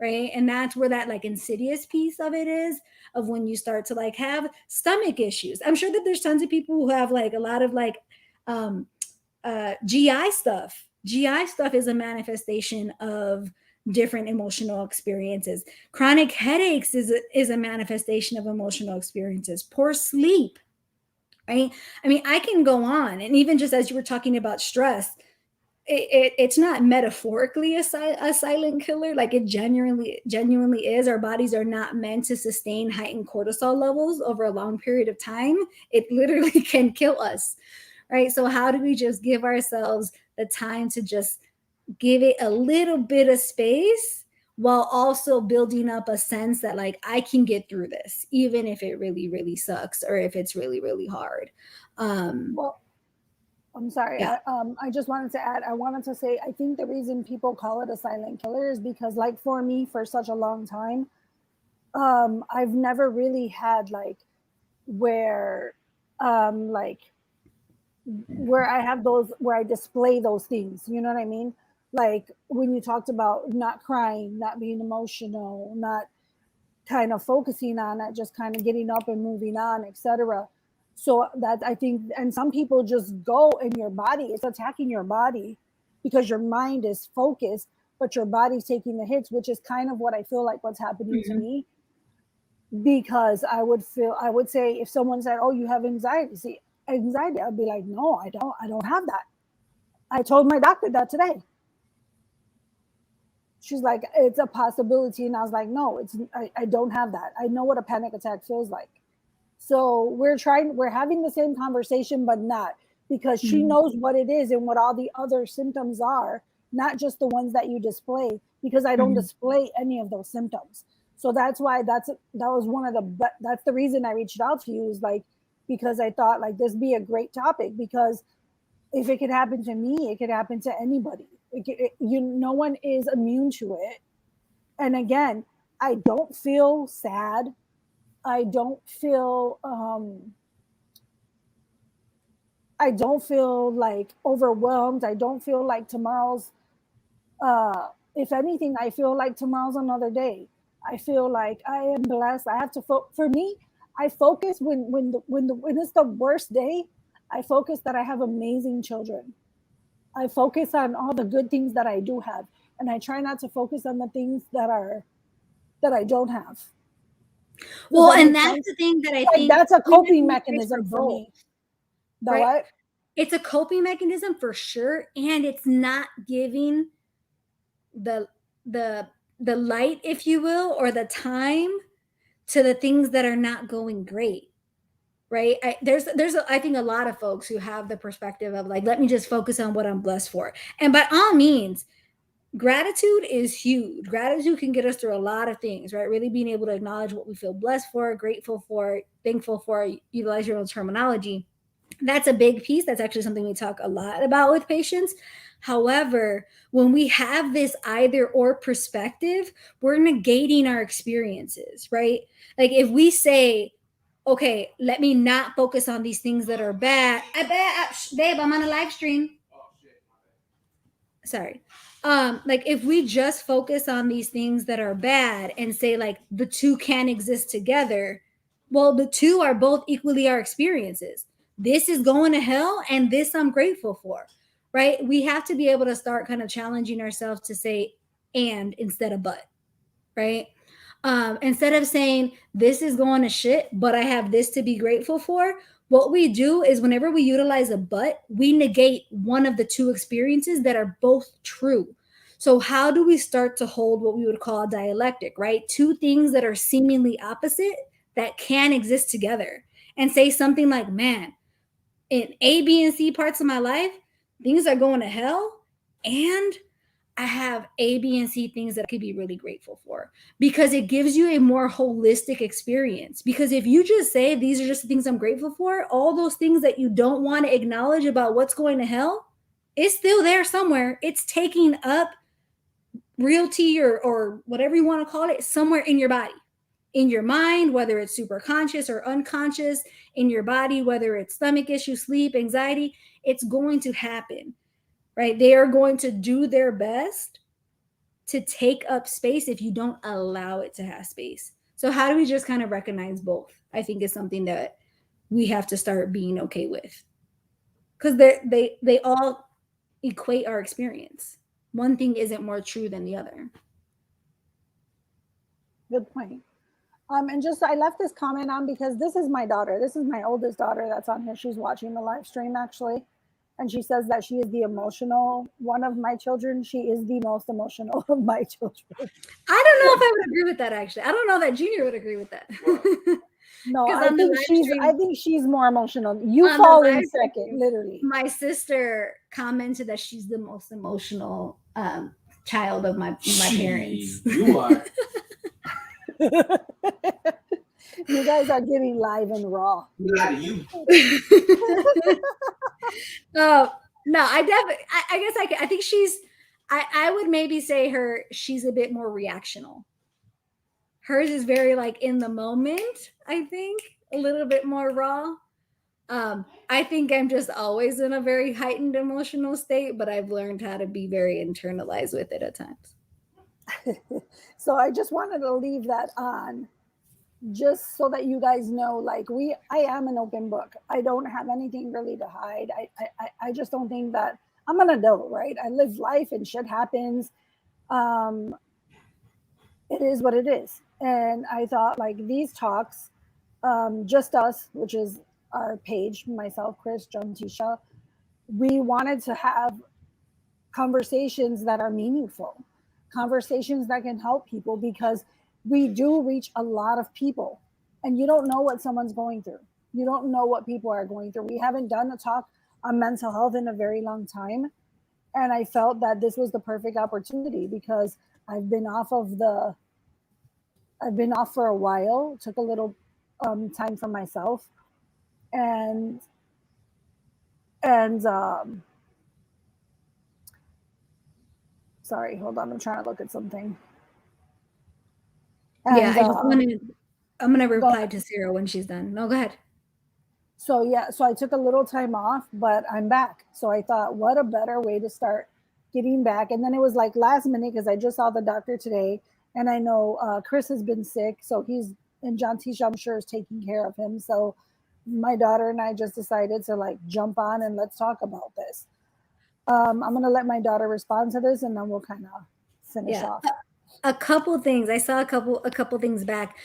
right? And that's where that like insidious piece of it is, of when you start to like have stomach issues. I'm sure that there's tons of people who have like a lot of like um GI stuff. GI stuff is a manifestation of different emotional experiences. Chronic headaches is a manifestation of emotional experiences. Poor sleep, right? I mean, I can go on. And even just as you were talking about stress, it's not metaphorically a silent killer. Like it genuinely is. Our bodies are not meant to sustain heightened cortisol levels over a long period of time. It literally can kill us, right? So how do we just give ourselves the time to just give it a little bit of space, while also building up a sense that like I can get through this, even if it really, really sucks, or if it's really, really hard. Well, I'm sorry. Yeah. I just wanted to add, I wanted to say, I think the reason people call it a silent killer is because, like, for me, for such a long time, I've never really had like where, like, where I have those, where I display those things. You know what I mean? Like when you talked about not crying, not being emotional, not kind of focusing on it, just kind of getting up and moving on, etc. So that I think, and some people just go in your body, it's attacking your body because your mind is focused, but your body's taking the hits, which is kind of what I feel like what's happening to Mhm. me. Because I would say if someone said, "Oh, you have anxiety," see, anxiety, I'd be like, "No, I don't have that." I told my doctor that today. She's like, "It's a possibility," and I was like, "No, I don't have that. I know what a panic attack feels like." So we're having the same conversation, but not, because she Mhm. knows what it is and what all the other symptoms are, not just the ones that you display, because I don't Mhm. display any of those symptoms. So that's why that was one of that's the reason I reached out to you, is like, because I thought like this be a great topic, because if it could happen to me, it could happen to anybody. No one is immune to it. And again, I don't feel sad. I don't feel I don't feel like overwhelmed. I don't feel like tomorrow's if anything, I feel like tomorrow's another day. I feel like I am blessed. I have to for me, I focus when it's the worst day, I focus that I have amazing children. I focus on all the good things that I do have, and I try not to focus on the things that I don't have. Does Well, that and make that's sense? the thing that I Like think that's a coping human nature is for mechanism for both, me. The right? what? It's a coping mechanism for sure, and it's not giving the the the light, if you will, or the time to the things that are not going great, right? I think a lot of folks who have the perspective of like, let me just focus on what I'm blessed for, and by all means, gratitude is huge. Gratitude can get us through a lot of things, right? Really being able to acknowledge what we feel blessed for, grateful for, thankful for, utilize your own terminology. That's a big piece. That's actually something we talk a lot about with patients. However, when we have this either or perspective, we're negating our experiences, right? Like if we say, okay, let me not focus on these things that are bad. Babe, I'm on a live stream. Sorry. Like if we just focus on these things that are bad and say like the two can exist together, well, the two are both equally our experiences. This is going to hell and this I'm grateful for, right? We have to be able to start kind of challenging ourselves to say and instead of but, right? Instead of saying this is going to shit, but I have this to be grateful for, what we do is whenever we utilize a but, we negate one of the two experiences that are both true. So, how do we start to hold what we would call a dialectic, right? Two things that are seemingly opposite that can exist together, and say something like, man, in A, B, and C parts of my life, things are going to hell, and I have A, B, and C things that I could be really grateful for, because it gives you a more holistic experience. Because if you just say, these are just the things I'm grateful for, all those things that you don't want to acknowledge about what's going to hell, it's still there somewhere. It's taking up realty or whatever you want to call it somewhere in your body, in your mind, whether it's super conscious or unconscious, in your body, whether it's stomach issue, sleep, anxiety, it's going to happen, right? They are going to do their best to take up space if you don't allow it to have space. So how do we just kind of recognize both? I think is something that we have to start being okay with, because they all equate our experience. One thing isn't more true than the other. Good point. And just I left this comment on because this is my daughter. This is my oldest daughter that's on here. She's watching the live stream actually. And she says that she is the emotional one of my children. She is the most emotional of my children. I don't know if I would agree with that actually. I don't know that Junior would agree with that. No, I think she's more emotional. You fall in second, literally. My sister commented that she's the most emotional child of my parents. You are. You guys are getting live and raw. Not you. No, I guess I think I would maybe say she's a bit more reactional. Hers is very like in the moment, I think, a little bit more raw. I think I'm just always in a very heightened emotional state, but I've learned how to be very internalized with it at times. So I just wanted to leave that on, just so that you guys know, like I am an open book. I don't have anything really to hide. I just don't think that I'm an adult, right? I live life and shit happens. It is what it is. And I thought like these talks, just us, which is our page, myself, Chris, John, Tisha, we wanted to have conversations that are meaningful, conversations that can help people, because we do reach a lot of people and you don't know what someone's going through. You don't know what people are going through. We haven't done a talk on mental health in a very long time. And I felt that this was the perfect opportunity because I've been off for a while, took a little time for myself. And sorry, hold on. I'm trying to look at something. And, yeah, I'm going to reply to Sarah when she's done. No, go ahead. So I took a little time off, but I'm back. So I thought, what a better way to start getting back. And then it was like last minute because I just saw the doctor today, and I know Chris has been sick, so and John Tisha, I'm sure, is taking care of him. So my daughter and I just decided to like jump on and let's talk about this. I'm going to let my daughter respond to this, and then we'll kind of finish off. A couple things. I saw a couple things back.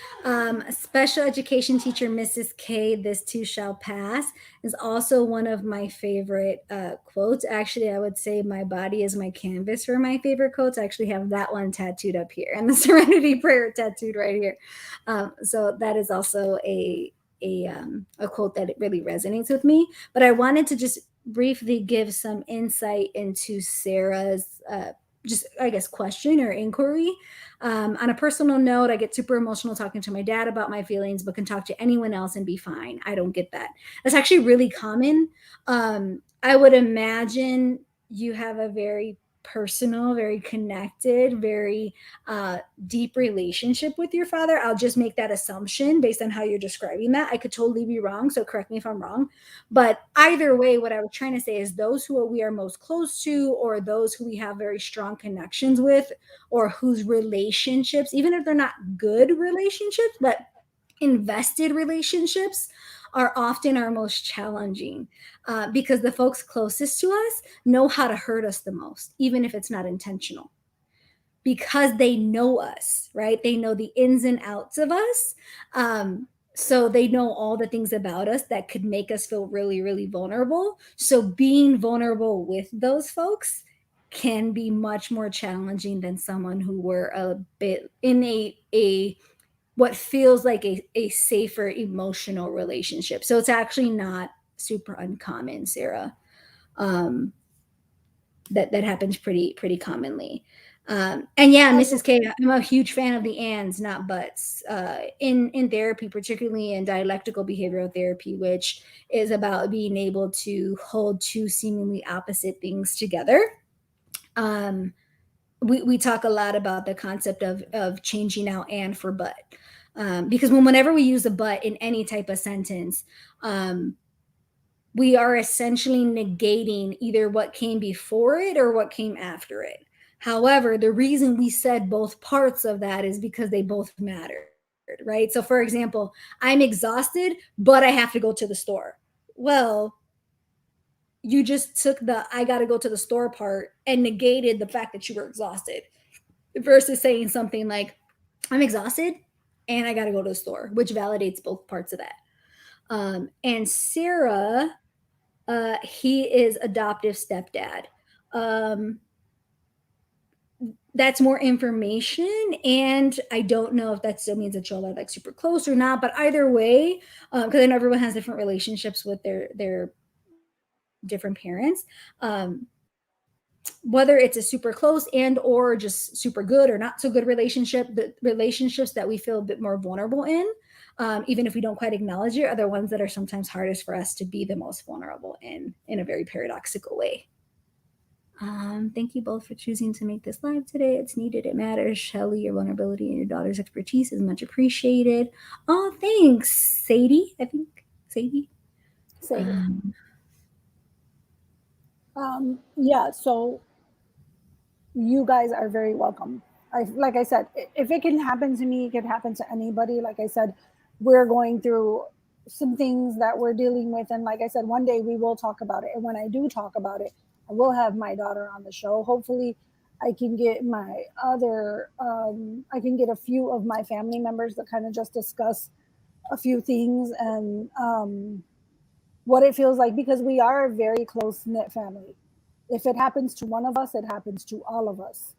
Special education teacher Mrs. K, "This too shall pass," is also one of my favorite quotes. Actually, I would say my body is my canvas for my favorite quotes. I actually have that one tattooed up here, and the Serenity Prayer tattooed right here. So that is also a quote that it really resonates with me. But I wanted to just briefly give some insight into Sarah's just, I guess, question or inquiry. On a personal note, I get super emotional talking to my dad about my feelings, but can talk to anyone else and be fine. I don't get that. That's actually really common. I would imagine you have a very personal, very connected, very deep relationship with your father. I'll just make that assumption based on how you're describing that. I could totally be wrong, so correct me if I'm wrong. But either way, what I was trying to say is those who we are most close to, or those who we have very strong connections with, or whose relationships, even if they're not good relationships, but invested relationships, are often our most challenging because the folks closest to us know how to hurt us the most, even if it's not intentional, because they know us, right? They know the ins and outs of us. So they know all the things about us that could make us feel really, really vulnerable. So being vulnerable with those folks can be much more challenging than someone who were a bit in a what feels like a safer emotional relationship. So it's actually not super uncommon, Sarah. that happens pretty commonly. And yeah, Mrs. K, I'm a huge fan of the ands, not buts, in therapy, particularly in dialectical behavioral therapy, which is about being able to hold two seemingly opposite things together. Um, we talk a lot about the concept of changing out and for but, because whenever we use a but in any type of sentence, we are essentially negating either what came before it or what came after it. However, the reason we said both parts of that is because they both mattered, right? So, for example, I'm exhausted, but I have to go to the store. Well, you just took the I got to go to the store part and negated the fact that you were exhausted versus saying something like, I'm exhausted and I got to go to the store, which validates both parts of that. And Sarah, he is adoptive stepdad. Um, that's more information, and I don't know if that still means that y'all are like super close or not. But either way, because I know everyone has different relationships with their different parents. Whether it's a super close and or just super good or not so good relationship, the relationships that we feel a bit more vulnerable in, even if we don't quite acknowledge it, are the ones that are sometimes hardest for us to be the most vulnerable in a very paradoxical way. Thank you both for choosing to make this live today. It's needed. It matters. Shelly, your vulnerability and your daughter's expertise is much appreciated. Oh, thanks, Sadie. I think Sadie. Sadie. Yeah, so you guys are very welcome. Like I said, if it can happen to me, it can happen to anybody. Like I said, we're going through some things that we're dealing with. And like I said, one day we will talk about it. And when I do talk about it, I will have my daughter on the show. Hopefully, I can get I can get a few of my family members to kind of just discuss a few things and what it feels like, because we are a very close knit family. If it happens to one of us, it happens to all of us.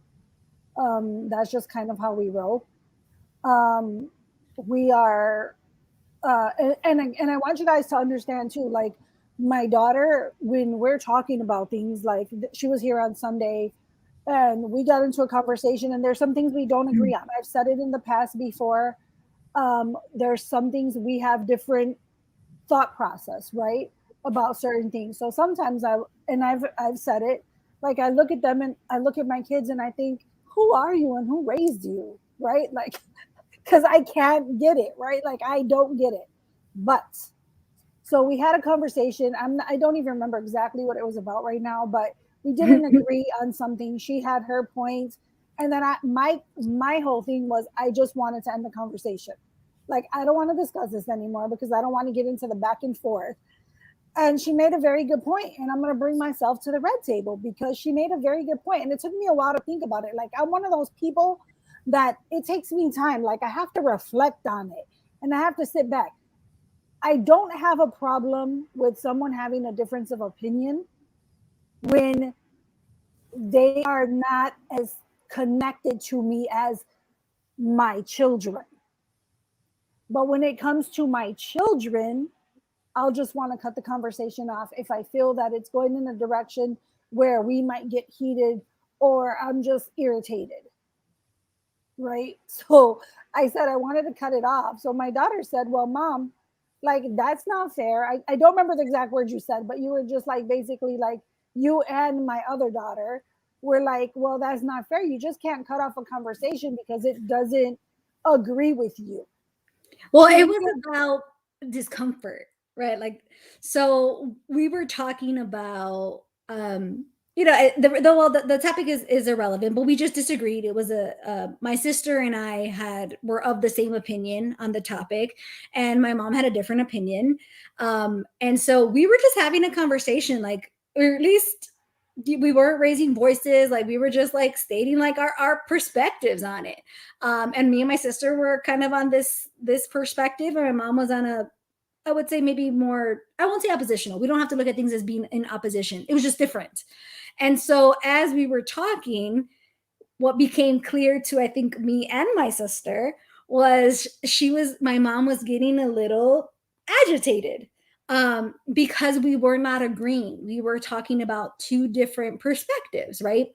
That's just kind of how we roll. Um, we are, and I want you guys to understand too. Like my daughter, when we're talking about things, like she was here on Sunday, and we got into a conversation, and there's some things we don't agree on. I've said it in the past before. There's some things we have different thought process, right, about certain things. So sometimes I've said it, like I look at them and I look at my kids and I think, who are you and who raised you, right? Like, because I can't get it, right? Like I don't get it. But so we had a conversation. I don't even remember exactly what it was about right now, but we didn't agree on something. She had her points, and then my whole thing was I just wanted to end the conversation. Like I don't want to discuss this anymore because I don't want to get into the back and forth. And she made a very good point, and I'm going to bring myself to the red table because she made a very good point, and it took me a while to think about it. Like I'm one of those people that it takes me time. Like I have to reflect on it, and I have to sit back. I don't have a problem with someone having a difference of opinion when they are not as connected to me as my children. But when it comes to my children, I'll just want to cut the conversation off if I feel that it's going in a direction where we might get heated or I'm just irritated. Right. So I said I wanted to cut it off. So my daughter said, well, mom, like that's not fair. I don't remember the exact words you said, but you were just like basically like you and my other daughter were like, well, that's not fair. You just can't cut off a conversation because it doesn't agree with you. Well, it was about discomfort, right? Like, so we were talking about, the topic is irrelevant, but we just disagreed. It was my sister and I were of the same opinion on the topic, and my mom had a different opinion. And so we were just having a conversation, like, or at least we weren't raising voices, like we were just like stating like our perspectives on it. And me and my sister were kind of on this perspective, and my mom was on a, I would say maybe more, I won't say oppositional. We don't have to look at things as being in opposition. It was just different. And so as we were talking, what became clear to I think me and my sister was my mom was getting a little agitated. because we were not agreeing. We were talking about two different perspectives, right?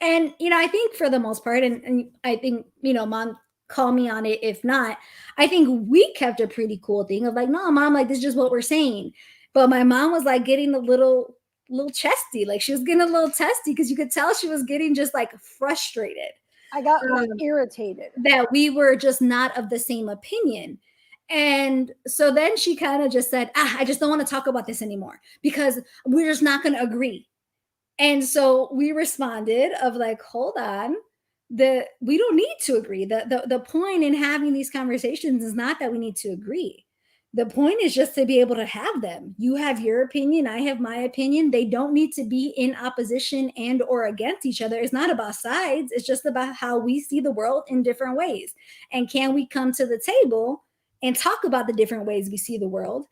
And, I think for the most part, and I think, mom, call me on it if not, I think we kept a pretty cool thing of like, no, mom, like, this is just what we're saying. But my mom was like getting a little chesty. Like, she was getting a little testy because you could tell she was getting just like frustrated. I got irritated that we were just not of the same opinion. And so then she kind of just said, I just don't want to talk about this anymore because we're just not going to agree. And so we responded of like, hold on, we don't need to agree. The point in having these conversations is not that we need to agree. The point is just to be able to have them. You have your opinion, I have my opinion. They don't need to be in opposition and or against each other. It's not about sides. It's just about how we see the world in different ways. And can we come to the table and talk about the different ways we see the world?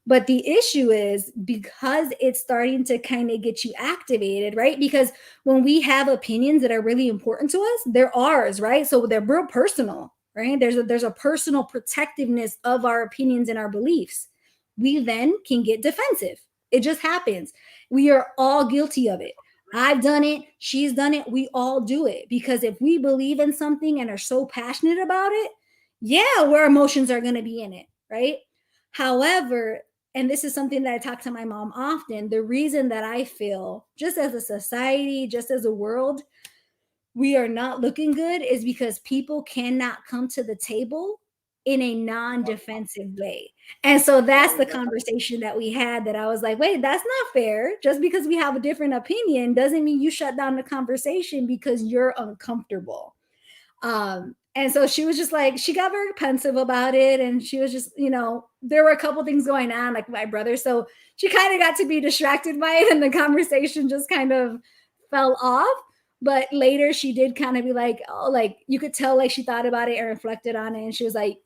But the issue is because it's starting to kind of get you activated, right? Because when we have opinions that are really important to us, they're ours, right? So they're real personal, right? There's a personal protectiveness of our opinions and our beliefs. We then can get defensive. It just happens. We are all guilty of it. I've done it. She's done it. We all do it because if we believe in something and are so passionate about it, yeah, our emotions are going to be in it, right? However, and this is something that I talk to my mom often, the reason that I feel just as a society, just as a world, we are not looking good is because people cannot come to the table in a non-defensive way. And so that's the conversation that we had that I was like, wait, that's not fair. Just because we have a different opinion doesn't mean you shut down the conversation because you're uncomfortable. And so she was just like, she got very pensive about it. And she was just, there were a couple things going on, like my brother. So she kind of got to be distracted by it. And the conversation just kind of fell off. But later she did kind of be like, oh, like you could tell like she thought about it and reflected on it. And she was like,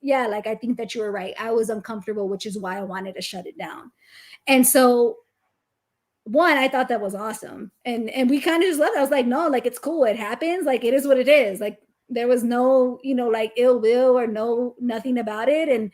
yeah, like I think that you were right. I was uncomfortable, which is why I wanted to shut it down. And so one, I thought that was awesome. And we kind of just left it. I was like, no, like it's cool. It happens. Like it is what it is. Like there was no, like ill will or nothing about it. And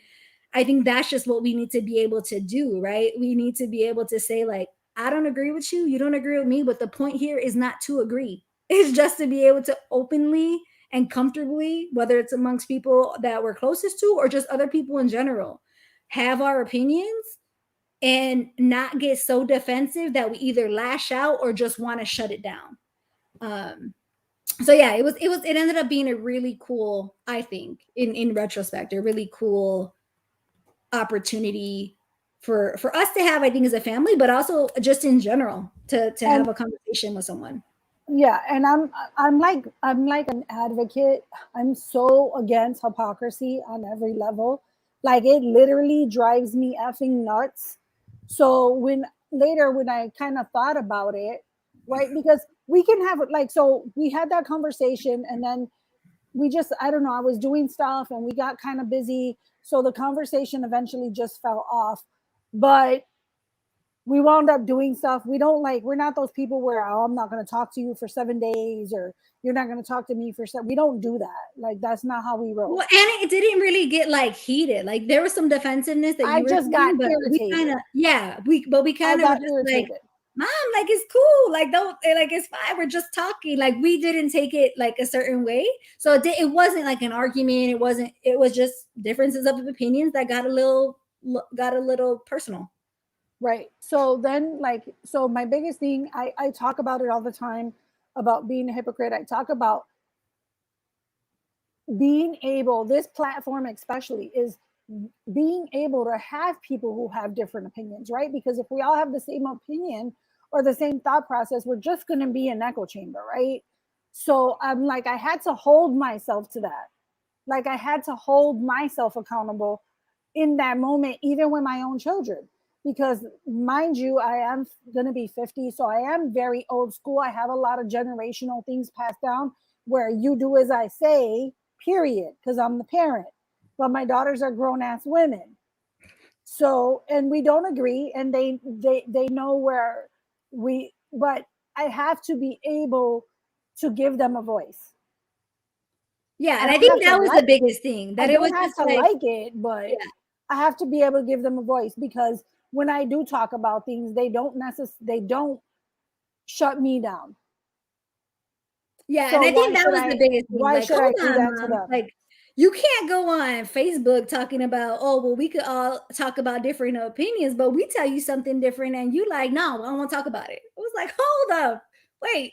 I think that's just what we need to be able to do, right? We need to be able to say like, I don't agree with you. You don't agree with me. But the point here is not to agree. It's just to be able to openly and comfortably, whether it's amongst people that we're closest to or just other people in general, have our opinions and not get so defensive that we either lash out or just want to shut it down. So yeah, it ended up being a really cool, I think, in retrospect, a really cool opportunity for us to have, I think, as a family, but also just in general to have a conversation with someone. Yeah, and I'm like an advocate. I'm so against hypocrisy on every level. Like it literally drives me effing nuts. So when I kind of thought about it, right? Because we can have like, so we had that conversation and then we just, I don't know, I was doing stuff and we got kind of busy. So the conversation eventually just fell off. But we wound up doing stuff. We're not those people where, oh, I'm not going to talk to you for 7 days or you're not going to talk to me for 7. We don't do that. Like, that's not how we roll. Well, and it didn't really get like heated. Like there was some defensiveness that I you were just got but irritated. we kind of were just like, Mom, like it's cool. Like don't like it's fine. We're just talking. Like we didn't take it like a certain way. So it wasn't like an argument. It was just differences of opinions that got a little personal. Right. So then so my biggest thing, I talk about it all the time about being a hypocrite. I talk about being able, this platform especially is being able to have people who have different opinions, right? Because if we all have the same opinion or the same thought process, we're just going to be an echo chamber, right? So I'm like, I had to hold myself to that. Like I had to hold myself accountable in that moment, even with my own children. Because mind you, I am going to be 50. So I am very old school. I have a lot of generational things passed down where you do as I say, period, because I'm the parent. But my daughters are grown ass women. So, and we don't agree, and they know where but I have to be able to give them a voice. Yeah, and I think that was the biggest thing. That I it was don't have just to like it, but yeah. I have to be able to give them a voice, because when I do talk about things, they don't shut me down. Yeah, and So I think that was the biggest thing. why Like, should hold I do on, that to mom. them? Like, you can't go on Facebook talking about, oh, well, we could all talk about different opinions, but we tell you something different, and you like, no, I don't want to talk about it. It was like, hold up, wait.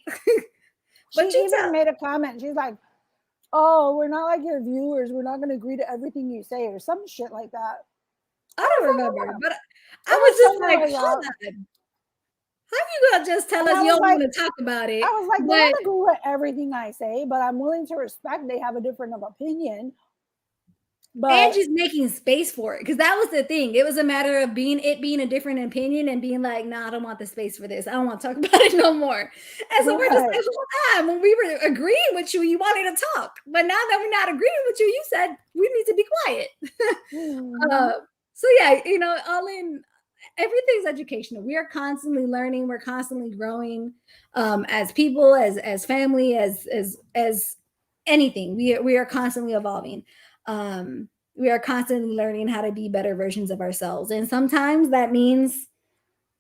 But She you even tell. made a comment. She's like, "Oh, we're not like your viewers. We're not going to agree to everything you say," or some shit like that. I I was don't like, remember, "Oh, but it I was was just something like, like hold that." on. How you gonna just tell And us I you was don't like, want to talk about I it, was like, they but don't agree with everything I say, but I'm willing to respect they have a different of opinion. But Angie's making space for it, because that was the thing. It was a matter of being a different opinion and being like, nah, I don't want the space for this. I don't want to talk about it no more. And so we're just right, like, hold on. When we were agreeing with you, you wanted to talk. But now that we're not agreeing with you, you said we need to be quiet. mhm. uh, so yeah, all in, everything's educational. We are constantly learning, we're constantly growing, as people, as family, as anything. We are constantly evolving. We are constantly learning how to be better versions of ourselves, and sometimes that means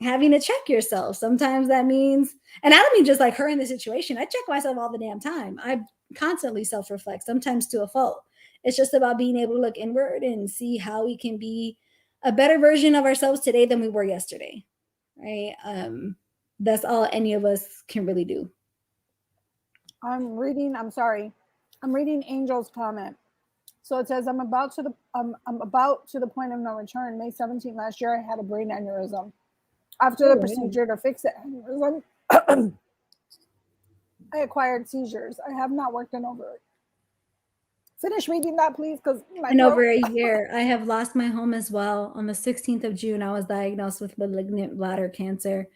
having to check yourself. Sometimes that means, and I don't mean just like her in the situation, I check myself all the damn time. I constantly self-reflect, sometimes to a fault. It's just about being able to look inward and see how we can be a better version of ourselves today than we were yesterday, right? That's all any of us can really do. I'm sorry. I'm reading Angel's comment. So it says, I'm about to the point of no return. May 17th last year, I had a brain aneurysm. After the Oh, yeah. procedure to fix the aneurysm, I acquired seizures. I have not worked in over it. Finish reading that, please, because my In over throat. a year, I have lost my home as well. On the 16th of June, I was diagnosed with malignant bladder cancer.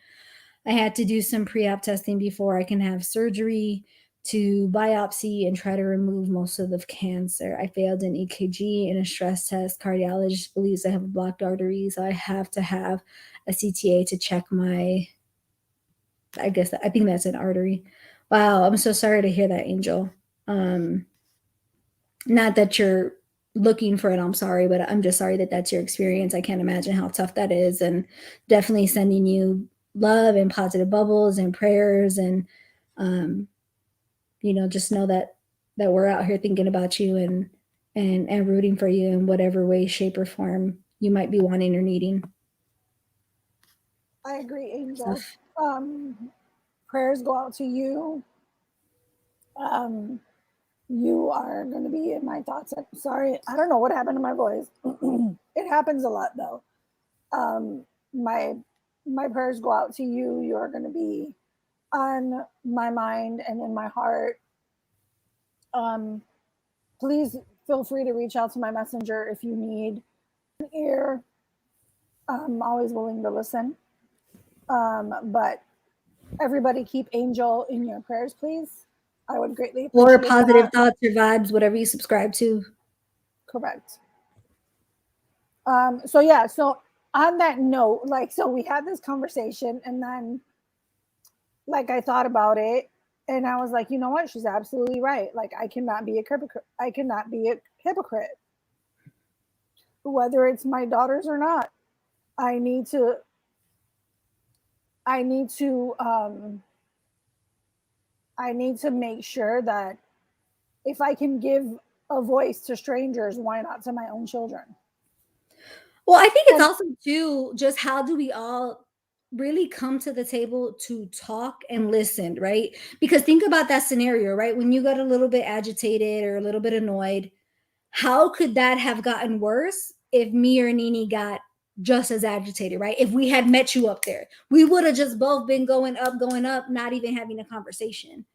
I had to do some pre-op testing before I can have surgery to biopsy and try to remove most of the cancer. I failed an EKG and a stress test. Cardiologist believes I have a blocked artery, so I have to have a CTA to check my. I think that's an artery. Wow, I'm so sorry to hear that, Angel. Um, Not that you're looking for it, I'm sorry, but I'm just sorry that that's your experience. I can't imagine how tough that is, and definitely sending you love and positive bubbles and prayers, and um, just know that we're out here thinking about you, and rooting for you in whatever way, shape, or form you might be wanting or needing I agree, Angel. stuff. Prayers go out to you. Um, you are going to be in my thoughts. I'm sorry. I don't know what happened to my voice. It happens a lot, though. Um, my my prayers go out to you. You're going to be on my mind and in my heart. Um, please feel free to reach out to my messenger if you need an ear. I'm always willing to listen. But everybody keep Angel in your prayers, please. I would greatly Or appreciate positive that. thoughts or vibes, whatever you subscribe to. Correct. So yeah, so on that note, like, so we had this conversation, and then like I thought about it, and I was like, you know what? She's absolutely right. Like, I cannot be a hypocrite. I cannot be a hypocrite, whether it's my daughters or not. I need to. I need to. I need to make sure that if I can give a voice to strangers, why not to my own children? Well, I think it's And also too just how do we all really come to the table to talk and listen, right? Because think about that scenario, right? When you got a little bit agitated or a little bit annoyed, how could that have gotten worse if me or Nini got just as agitated, right? If we had met you up there, we would have just both been going up, not even having a conversation.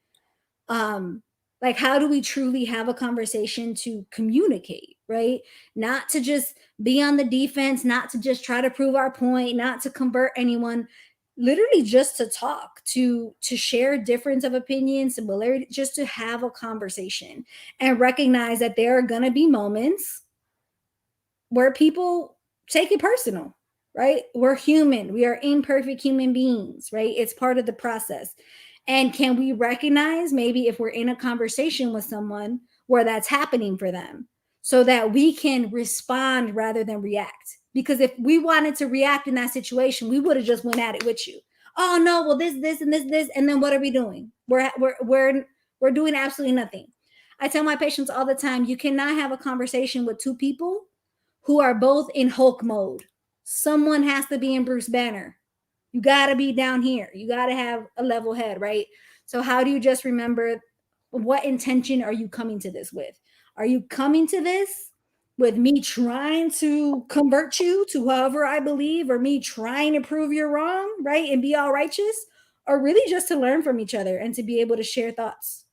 um like, how do we truly have a conversation to communicate, right? Not to just be on the defense, not to just try to prove our point, not to convert anyone, literally just to talk, to share difference of opinion, similarity, just to have a conversation and recognize that there are going to be moments where people take it personal, right? We're human. We are imperfect human beings, right? It's part of the process. And can we recognize maybe if we're in a conversation with someone where that's happening for them? so that we can respond rather than react. Because if we wanted to react in that situation, we would have just went at it with you. Oh no, well this and this, and then what are we doing? We're doing absolutely nothing. I tell my patients all the time, you cannot have a conversation with two people who are both in Hulk mode. Someone has to be in Bruce Banner. You got to be down here. You got to have a level head, right? So how do you just remember, what intention are you coming to this with? Are you coming to this with me trying to convert you to however I believe, or me trying to prove you're wrong, right? And be all righteous, or really just to learn from each other and to be able to share thoughts,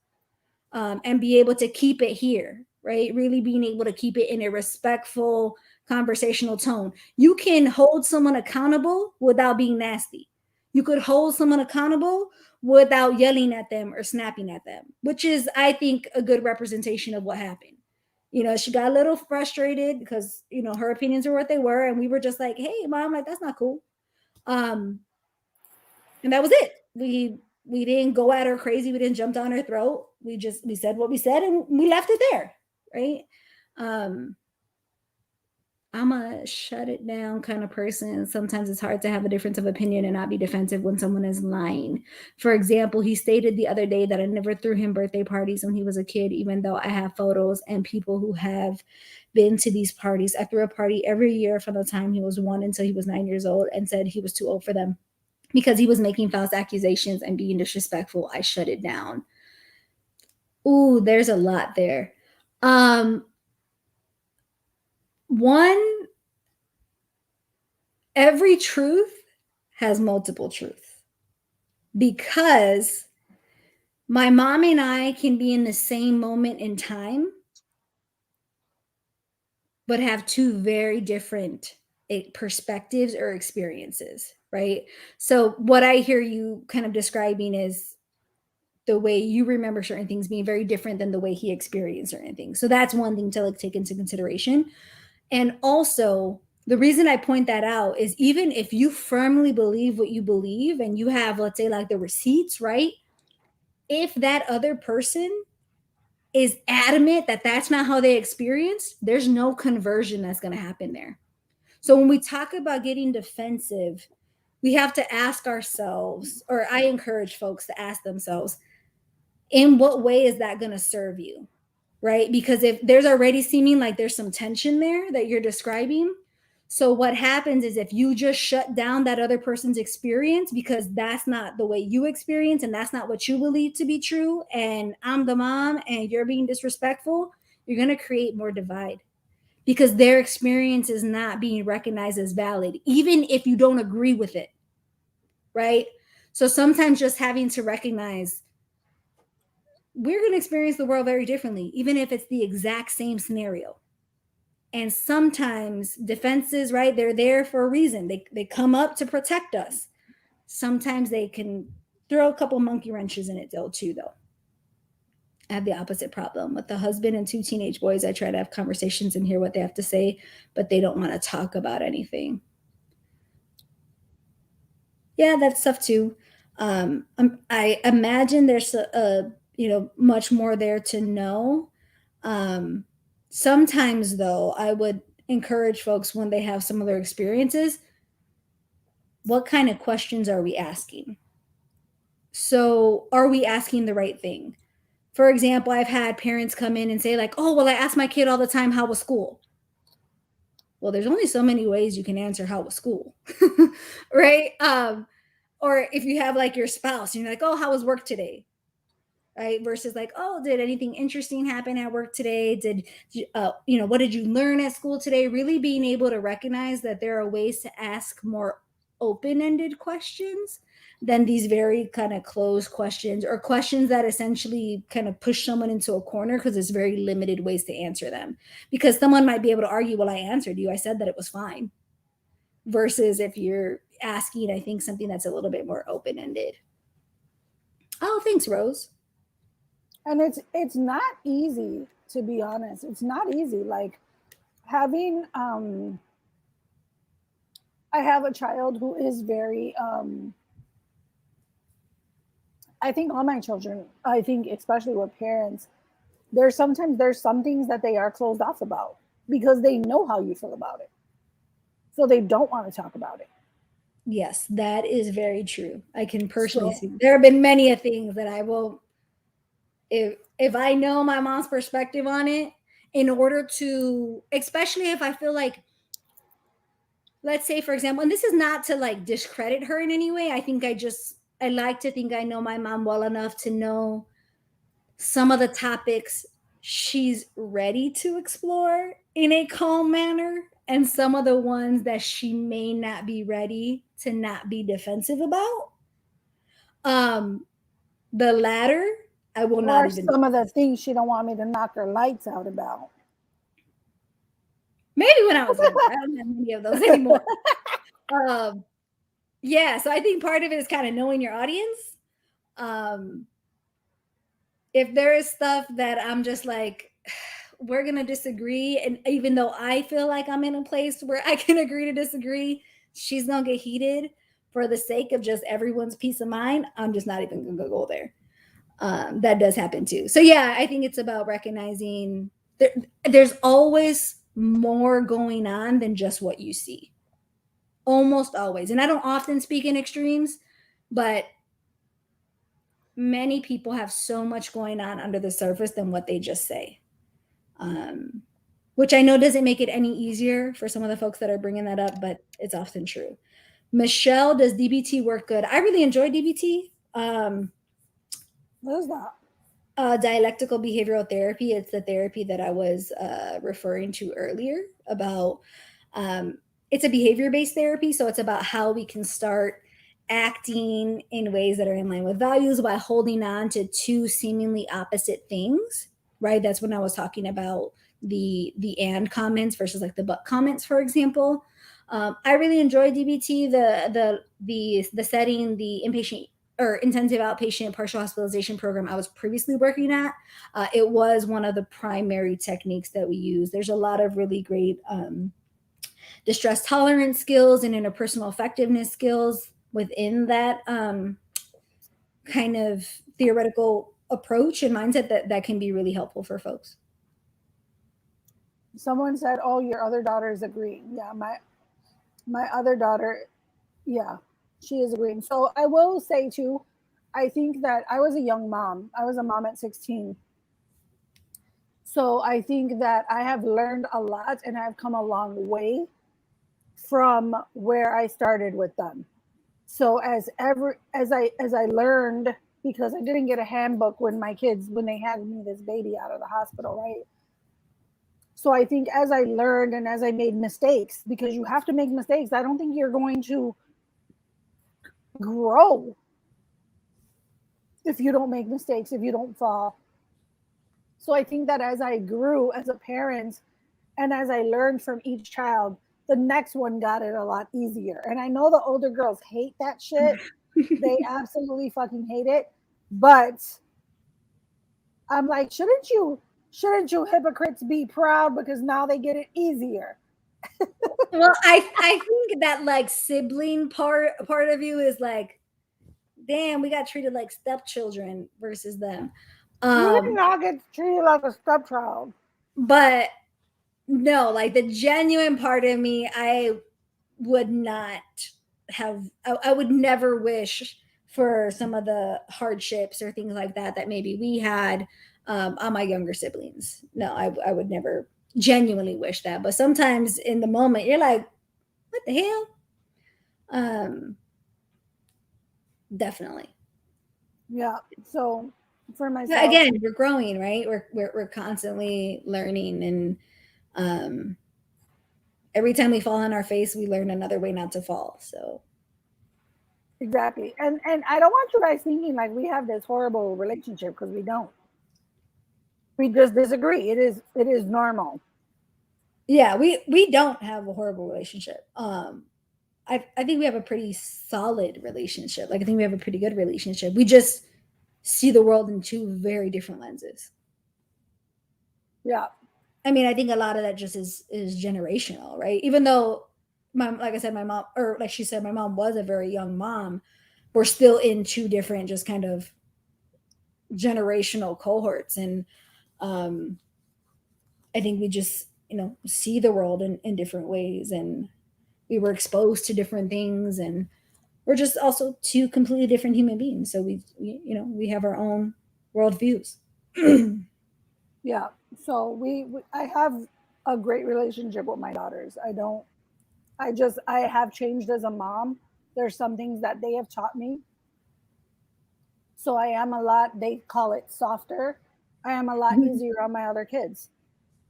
and be able to keep it here, right? Really being able to keep it in a respectful conversational tone. You can hold someone accountable without being nasty. You could hold someone accountable without yelling at them or snapping at them, which is, I think, a good representation of what happened. She got a little frustrated because, her opinions were what they were. And we were just like, hey, mom, like, that's not cool. And that was it. We didn't go at her crazy. We didn't jump down her throat. We said what we said and we left it there. Right. I'm a shut it down kind of person. Sometimes it's hard to have a difference of opinion and not be defensive when someone is lying. For example, he stated the other day that I never threw him birthday parties when he was a kid, even though I have photos and people who have been to these parties. I threw a party every year from the time he was 1 until he was 9 years old, and said he was too old for them because he was making false accusations and being disrespectful. I shut it down. Ooh, there's a lot there. Every truth has multiple truths, because my mom and I can be in the same moment in time, but have two very different perspectives or experiences, right? So what I hear you kind of describing is the way you remember certain things being very different than the way he experienced certain things. So that's one thing to take into consideration. And also, the reason I point that out is, even if you firmly believe what you believe and you have, let's say, like the receipts, right? If that other person is adamant that that's not how they experience, there's no conversion that's going to happen there. So when we talk about getting defensive, we have to ask ourselves, or I encourage folks to ask themselves, in what way is that going to serve you? Right? Because if there's already seeming like there's some tension there that you're describing, so what happens is, if you just shut down that other person's experience because that's not the way you experience and that's not what you believe to be true, and I'm the mom and you're being disrespectful, you're going to create more divide, because their experience is not being recognized as valid, even if you don't agree with it. Right? So sometimes just having to recognize, we're going to experience the world very differently, even if it's the exact same scenario. And sometimes defenses, right, they're there for a reason. They come up to protect us. Sometimes they can throw a couple monkey wrenches in it, though, too, though. I have the opposite problem. With the husband and 2 teenage boys, I try to have conversations and hear what they have to say, but they don't want to talk about anything. Yeah, that's tough, too. I imagine there's much more there to know. Sometimes, though, I would encourage folks, when they have similar experiences, what kind of questions are we asking? So are we asking the right thing? For example, I've had parents come in and say, like, oh, well, I ask my kid all the time, how was school? Well, there's only so many ways you can answer how was school, right? Or if you have like your spouse and you're like, oh, how was work today? Right? Versus like, oh, did anything interesting happen at work today? What did you learn at school today? Really being able to recognize that there are ways to ask more open-ended questions than these very kind of closed questions, or questions that essentially kind of push someone into a corner because there's very limited ways to answer them. Because someone might be able to argue, well, I answered you. I said that it was fine. Versus if you're asking, I think, something that's a little bit more open-ended. Oh, thanks, Rose. And it's not easy, to be honest. It's not easy. Like, having I have a child who is very I think all my children, I think especially with parents, There's some things that they are closed off about because they know how you feel about it. So they don't want to talk about it. Yes, that is very true. I can personally So see. There have been many a things that I will, if I know my mom's perspective on it, in order to, especially if I feel like, let's say for example, and this is not to like discredit her in any way. I like to think I know my mom well enough to know some of the topics she's ready to explore in a calm manner, and some of the ones that she may not be ready to not be defensive about. Um, the latter, I will not or even. some of the things she don't want me to knock her lights out about. Maybe when I was younger, I don't have many of those anymore. Um, yeah, so I think part of it is kind of knowing your audience. Um, if there is stuff that I'm just like, we're gonna disagree, and even though I feel like I'm in a place where I can agree to disagree, she's gonna get heated for the sake of just everyone's peace of mind. I'm just not even gonna go there. That does happen too. So yeah, I think it's about recognizing there's always more going on than just what you see. Almost always. And I don't often speak in extremes, but many people have so much going on under the surface than what they just say. Um, which I know doesn't make it any easier for some of the folks that are bringing that up, but it's often true. Michelle, does DBT work good? I really enjoy DBT. What is that? Dialectical behavioral therapy. It's the therapy that I was referring to earlier about. Um, it's a behavior based therapy. So it's about how we can start acting in ways that are in line with values while holding on to two seemingly opposite things, right? That's when I was talking about the and comments versus like the but comments, for example. I really enjoy DBT, the setting, the inpatient or intensive outpatient partial hospitalization program I was previously working at. It was one of the primary techniques that we use. There's a lot of really great distress tolerance skills and interpersonal effectiveness skills within that kind of theoretical approach and mindset that can be really helpful for folks. Someone said, "Oh, your other daughter is agreeing." Yeah, my other daughter, yeah, she is agreeing. So I will say too, I think that I was a young mom. I was a mom at 16. So I think that I have learned a lot and I've come a long way from where I started with them. So as I learned, because I didn't get a handbook when my kids when they had me this baby out of the hospital, right? So I think as I learned and as I made mistakes, because you have to make mistakes, I don't think you're going to grow if you don't make mistakes, if you don't fall. So I think that as I grew as a parent and as I learned from each child, the next one got it a lot easier. And I know the older girls hate that shit. They absolutely fucking hate it. But I'm like, shouldn't you hypocrites be proud because now they get it easier? Well, I think that like sibling part of you is like, damn, we got treated like stepchildren versus them. You did Um, not get treated like a stepchild. but no, like the genuine part of me, I would not I would never wish for some of the hardships or things like that maybe we had on my younger siblings. No, I would never genuinely wish that. But sometimes in the moment, you're like, what the hell? Um, definitely. Yeah. So for But myself, again, we're growing, right? We're constantly learning, and um, every time we fall on our face, we learn another way not to fall. So exactly. And I don't want you guys thinking like we have this horrible relationship because we don't. We just disagree. It is normal. yeah, we don't have a horrible relationship. I think we have a pretty solid relationship. Like I think we have a pretty good relationship. We just see the world in two very different lenses. Yeah. I mean, I think a lot of that just is generational, right? Even though my like I said, my mom or like she said, my mom was a very young mom. We're still in two different just kind of generational cohorts, and Um, I think we just, see the world in different ways, and we were exposed to different things, and we're just also two completely different human beings. So we have our own worldviews. Yeah. So I have a great relationship with my daughters. I have changed as a mom. There's some things that they have taught me. So I am a lot, they call it softer. I am a lot easier on my other kids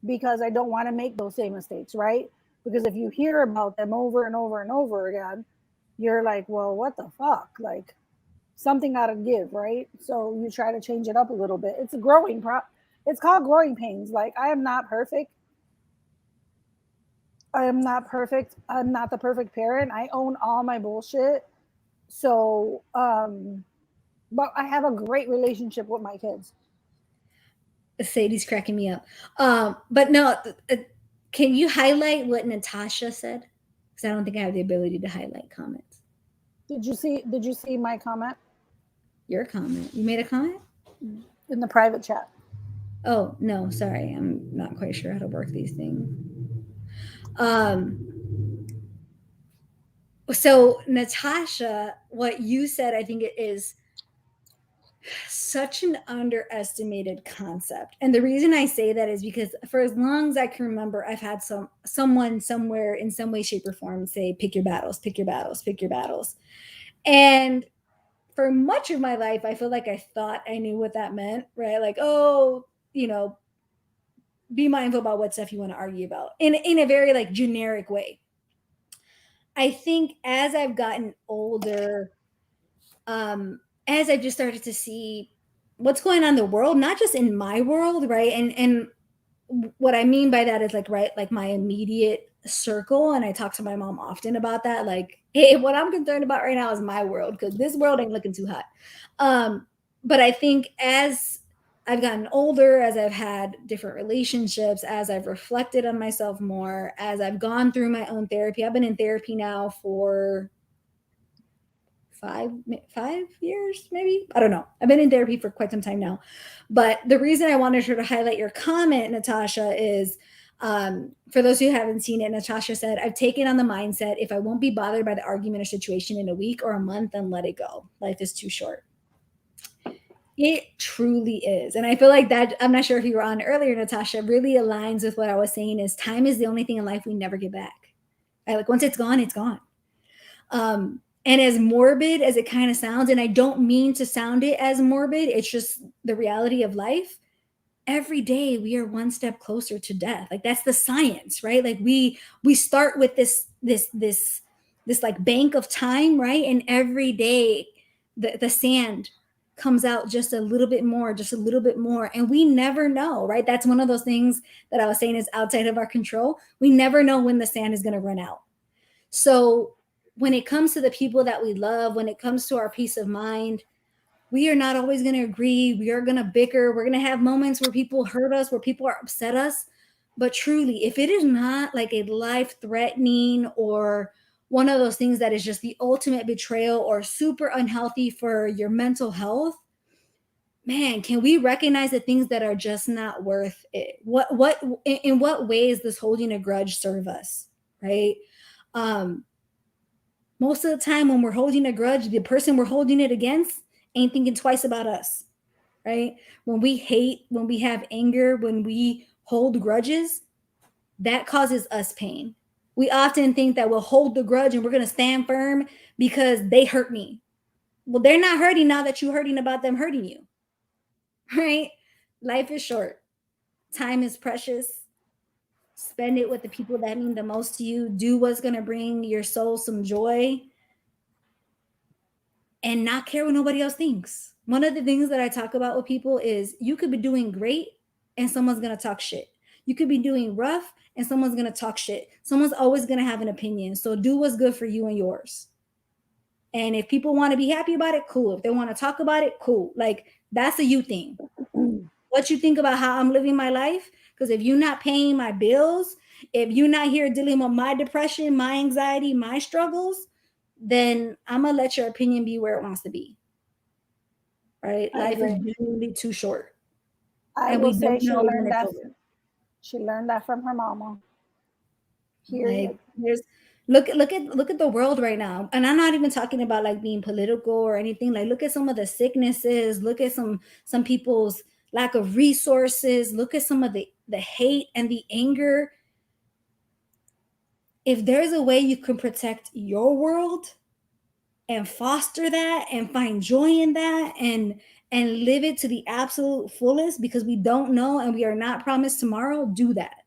because I don't want to make those same mistakes, right? Because if you hear about them over and over and over again, you're like, well, what the fuck? Like something got to give, right? So you try to change it up a little bit. It's called growing pains. Like I am not perfect. I am not perfect. I'm not the perfect parent. I own all my bullshit. So, but I have a great relationship with my kids. Sadie's cracking me up. But no, can you highlight what Natasha said? Because I don't think I have the ability to highlight comments. Did you see my comment Your comment. You made a comment? in the private chat? Oh, no, sorry. I'm not quite sure how to work these things. Um, so Natasha, what you said, I think it is such an underestimated concept. And the reason I say that is because for as long as I can remember, I've had someone somewhere in some way, shape, or form say, pick your battles, pick your battles, pick your battles. And for much of my life, I feel like I thought I knew what that meant, right? Like, oh, be mindful about what stuff you want to argue about in a very like generic way. I think as I've gotten older, as I've just started to see what's going on in the world, not just in my world, right? And what I mean by that is like, right, like my immediate circle. And I talk to my mom often about that. Like, hey, what I'm concerned about right now is my world because this world ain't looking too hot. But I think as I've gotten older, as I've had different relationships, as I've reflected on myself more, as I've gone through my own therapy, I've been in therapy now for 5 years, maybe. I don't know. I've been in therapy for quite some time now. But the reason I wanted her to highlight your comment, Natasha, is for those who haven't seen it, Natasha said, I've taken on the mindset if I won't be bothered by the argument or situation in a week or a month, then let it go. Life is too short. It truly is. And I feel like that, I'm not sure if you were on earlier, Natasha, really aligns with what I was saying is time is the only thing in life we never get back. Right? Like once it's gone, it's gone. And as morbid as it kind of sounds, and I don't mean to sound it as morbid, it's just the reality of life. Every day we are one step closer to death. Like that's the science, right? Like we start with this like bank of time, right? And every day the sand comes out just a little bit more, just a little bit more. And we never know, right? That's one of those things that I was saying is outside of our control. We never know when the sand is going to run out. So when it comes to the people that we love, when it comes to our peace of mind, we are not always going to agree. We are going to bicker. We're going to have moments where people hurt us, where people are upset us. But truly, if it is not like a life threatening or one of those things that is just the ultimate betrayal or super unhealthy for your mental health, man, can we recognize the things that are just not worth it? In what ways does holding a grudge serve us? Right. Most of the time when we're holding a grudge, the person we're holding it against ain't thinking twice about us, right? When we hate, when we have anger, when we hold grudges, that causes us pain. We often think that we'll hold the grudge and we're going to stand firm because they hurt me. Well, they're not hurting now that you're hurting about them hurting you, right? Life is short. Time is precious. Spend it with the people that mean the most to you. Do what's going to bring your soul some joy and not care what nobody else thinks. One of the things that I talk about with people is you could be doing great and someone's going to talk shit. You could be doing rough and someone's going to talk shit. Someone's always going to have an opinion. So do what's good for you and yours. And if people want to be happy about it, cool. If they want to talk about it, cool. Like that's a you thing. What you think about how I'm living my life? Because if you're not paying my bills, if you're not here dealing with my depression, my anxiety, my struggles, then I'm gonna let your opinion be where it wants to be. Right? Life is really too short. I and will we say don't she know when learned it's that. over. She learned that from her mama. Like Period. there's look at the world right now, and I'm not even talking about like being political or anything. Like look at some of the sicknesses, look at some people's lack of resources, look at some of the hate and the anger. If there's a way you can protect your world and foster that and find joy in that and live it to the absolute fullest, because we don't know and we are not promised tomorrow, do that.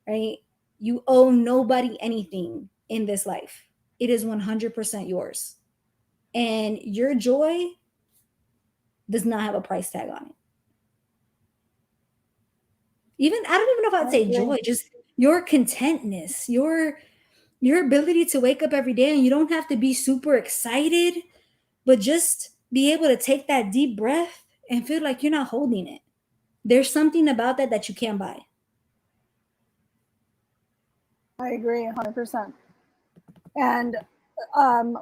Right? You owe nobody anything in this life. It is 100% yours. And your joy does not have a price tag on it. Even I don't even know if I'd I say agree. joy, just your contentness, your ability to wake up every day, and you don't have to be super excited, but just be able to take that deep breath and feel like you're not holding it. There's something about that you can't buy. I agree 100%. And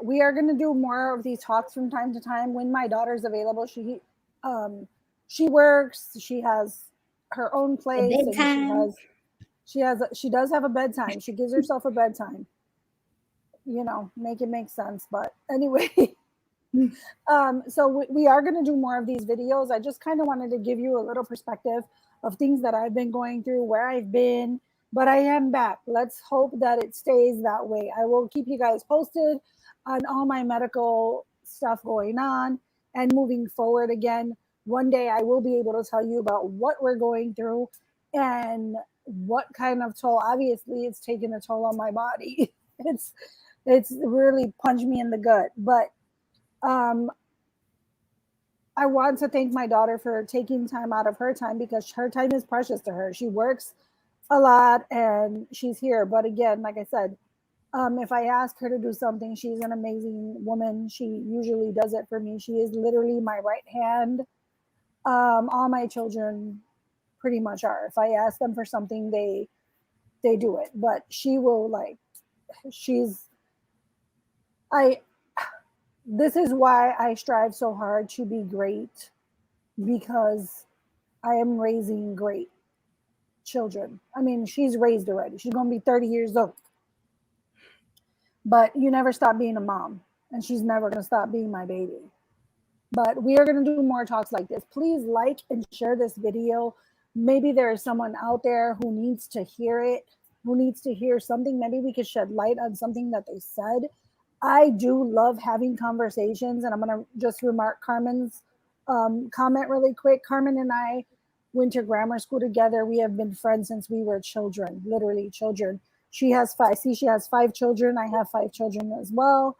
we are going to do more of these talks from time to time when my daughter's available. Um, she works. She has her own The place, and bedtime. she does have a bedtime. She gives herself a bedtime. Make it make sense. But anyway, so we are going to do more of these videos. I just kind of wanted to give you a little perspective of things that I've been going through, where I've been, but I am back. Let's hope that it stays that way. I will keep you guys posted on all my medical stuff going on and moving forward. Again, one day I will be able to tell you about what we're going through and what kind of toll. Obviously, it's taken a toll on my body. It's really punched me in the gut, but um, I want to thank my daughter for taking time out of her time, because her time is precious to her. She works a lot and she's here. But again, like I said, if I ask her to do something, she's an amazing woman. She usually does it for me. She is literally my right hand. All my children pretty much are. If I ask them for something, they do it. But she will, like, she's I this is why I strive so hard to be great, because I am raising great children. I mean, she's raised already. She's going to be 30 years old. But you never stop being a mom, and she's never going to stop being my baby. But we are going to do more talks like this. Please like and share this video. Maybe there is someone out there who needs to hear it, who needs to hear something. Maybe we could shed light on something that they said. I do love having conversations, and I'm going to just remark Carmen's comment really quick. Carmen and I went to grammar school together. We have been friends since we were children, literally children. She has five. See, she has 5 children. I have 5 children as well.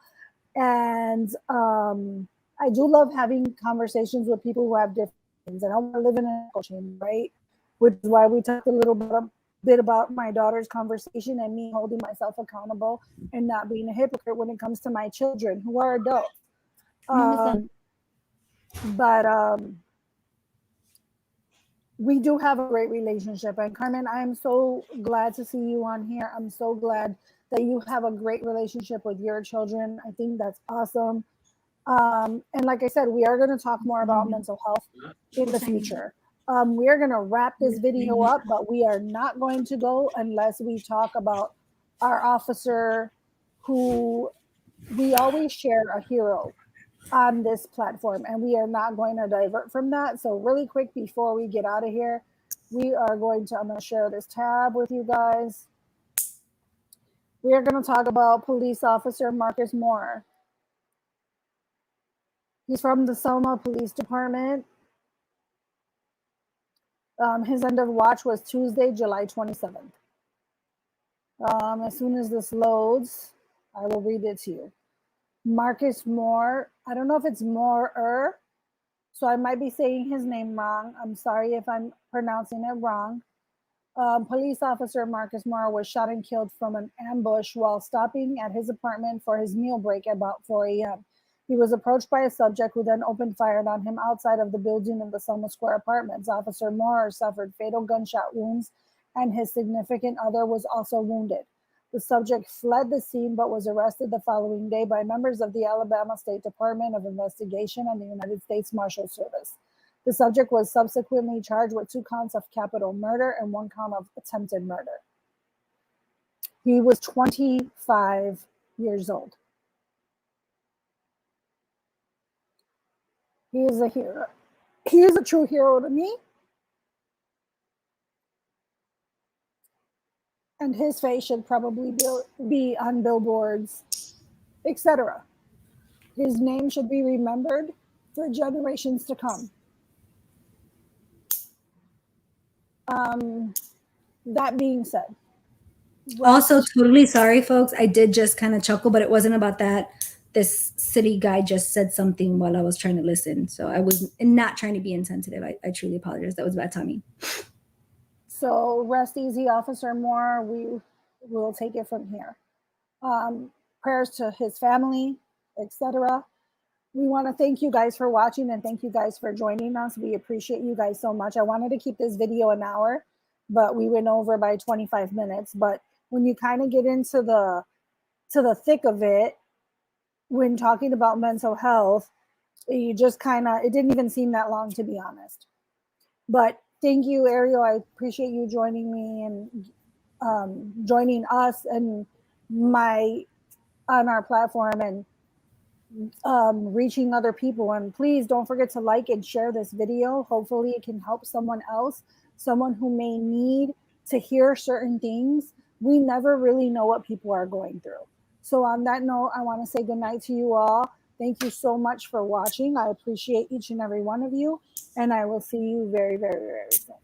And I do love having conversations with people who have different things. And I want to live in an echo chamber, right? Which is why we talked a little bit about my daughter's conversation and me holding myself accountable and not being a hypocrite when it comes to my children who are adults. But we do have a great relationship. And Carmen, I am so glad to see you on here. I'm so glad that you have a great relationship with your children. I think that's awesome. And like I said, we are going to talk more about mental health in the future. We are going to wrap this video up, but we are not going to go unless we talk about our officer, who we always share a hero on this platform, and we are not going to divert from that. So really quick before we get out of here, I'm going to share this tab with you guys. We are going to talk about police officer Marcus Moore. He's from the Selma Police Department. His end of watch was Tuesday, July 27th. As soon as this loads, I will read it to you. Marcus Moore, I don't know if it's Moore, so I might be saying his name wrong. I'm sorry if I'm pronouncing it wrong. Police officer Marcus Moore was shot and killed from an ambush while stopping at his apartment for his meal break at about 4 a.m. He was approached by a subject who then opened fire on him outside of the building in the Selma Square apartments. Officer Moore suffered fatal gunshot wounds, and his significant other was also wounded. The subject fled the scene but was arrested the following day by members of the Alabama State Department of Investigation and the United States Marshal Service. The subject was subsequently charged with 2 counts of capital murder and 1 count of attempted murder. He was 25 years old. He is a hero. He is a true hero to me. And his face should probably be on billboards, etc. His name should be remembered for generations to come. That being said. Also, totally sorry, folks. I did just kind of chuckle, but it wasn't about that. This city guy just said something while I was trying to listen. So I was not trying to be insensitive. I truly apologize. That was bad timing. So rest easy, Officer Moore. We will take it from here. Prayers to his family, etc. We want to thank you guys for watching and thank you guys for joining us. We appreciate you guys so much. I wanted to keep this video an hour, but we went over by 25 minutes. But when you kind of get into the thick of it, when talking about mental health, you just it didn't even seem that long, to be honest. But thank you, Ariel. I appreciate you joining me and joining us and on our platform and reaching other people. And please don't forget to like and share this video. Hopefully it can help someone else, someone who may need to hear certain things. We never really know what people are going through. So on that note, I want to say good night to you all. Thank you so much for watching. I appreciate each and every one of you, and I will see you very, very, very soon.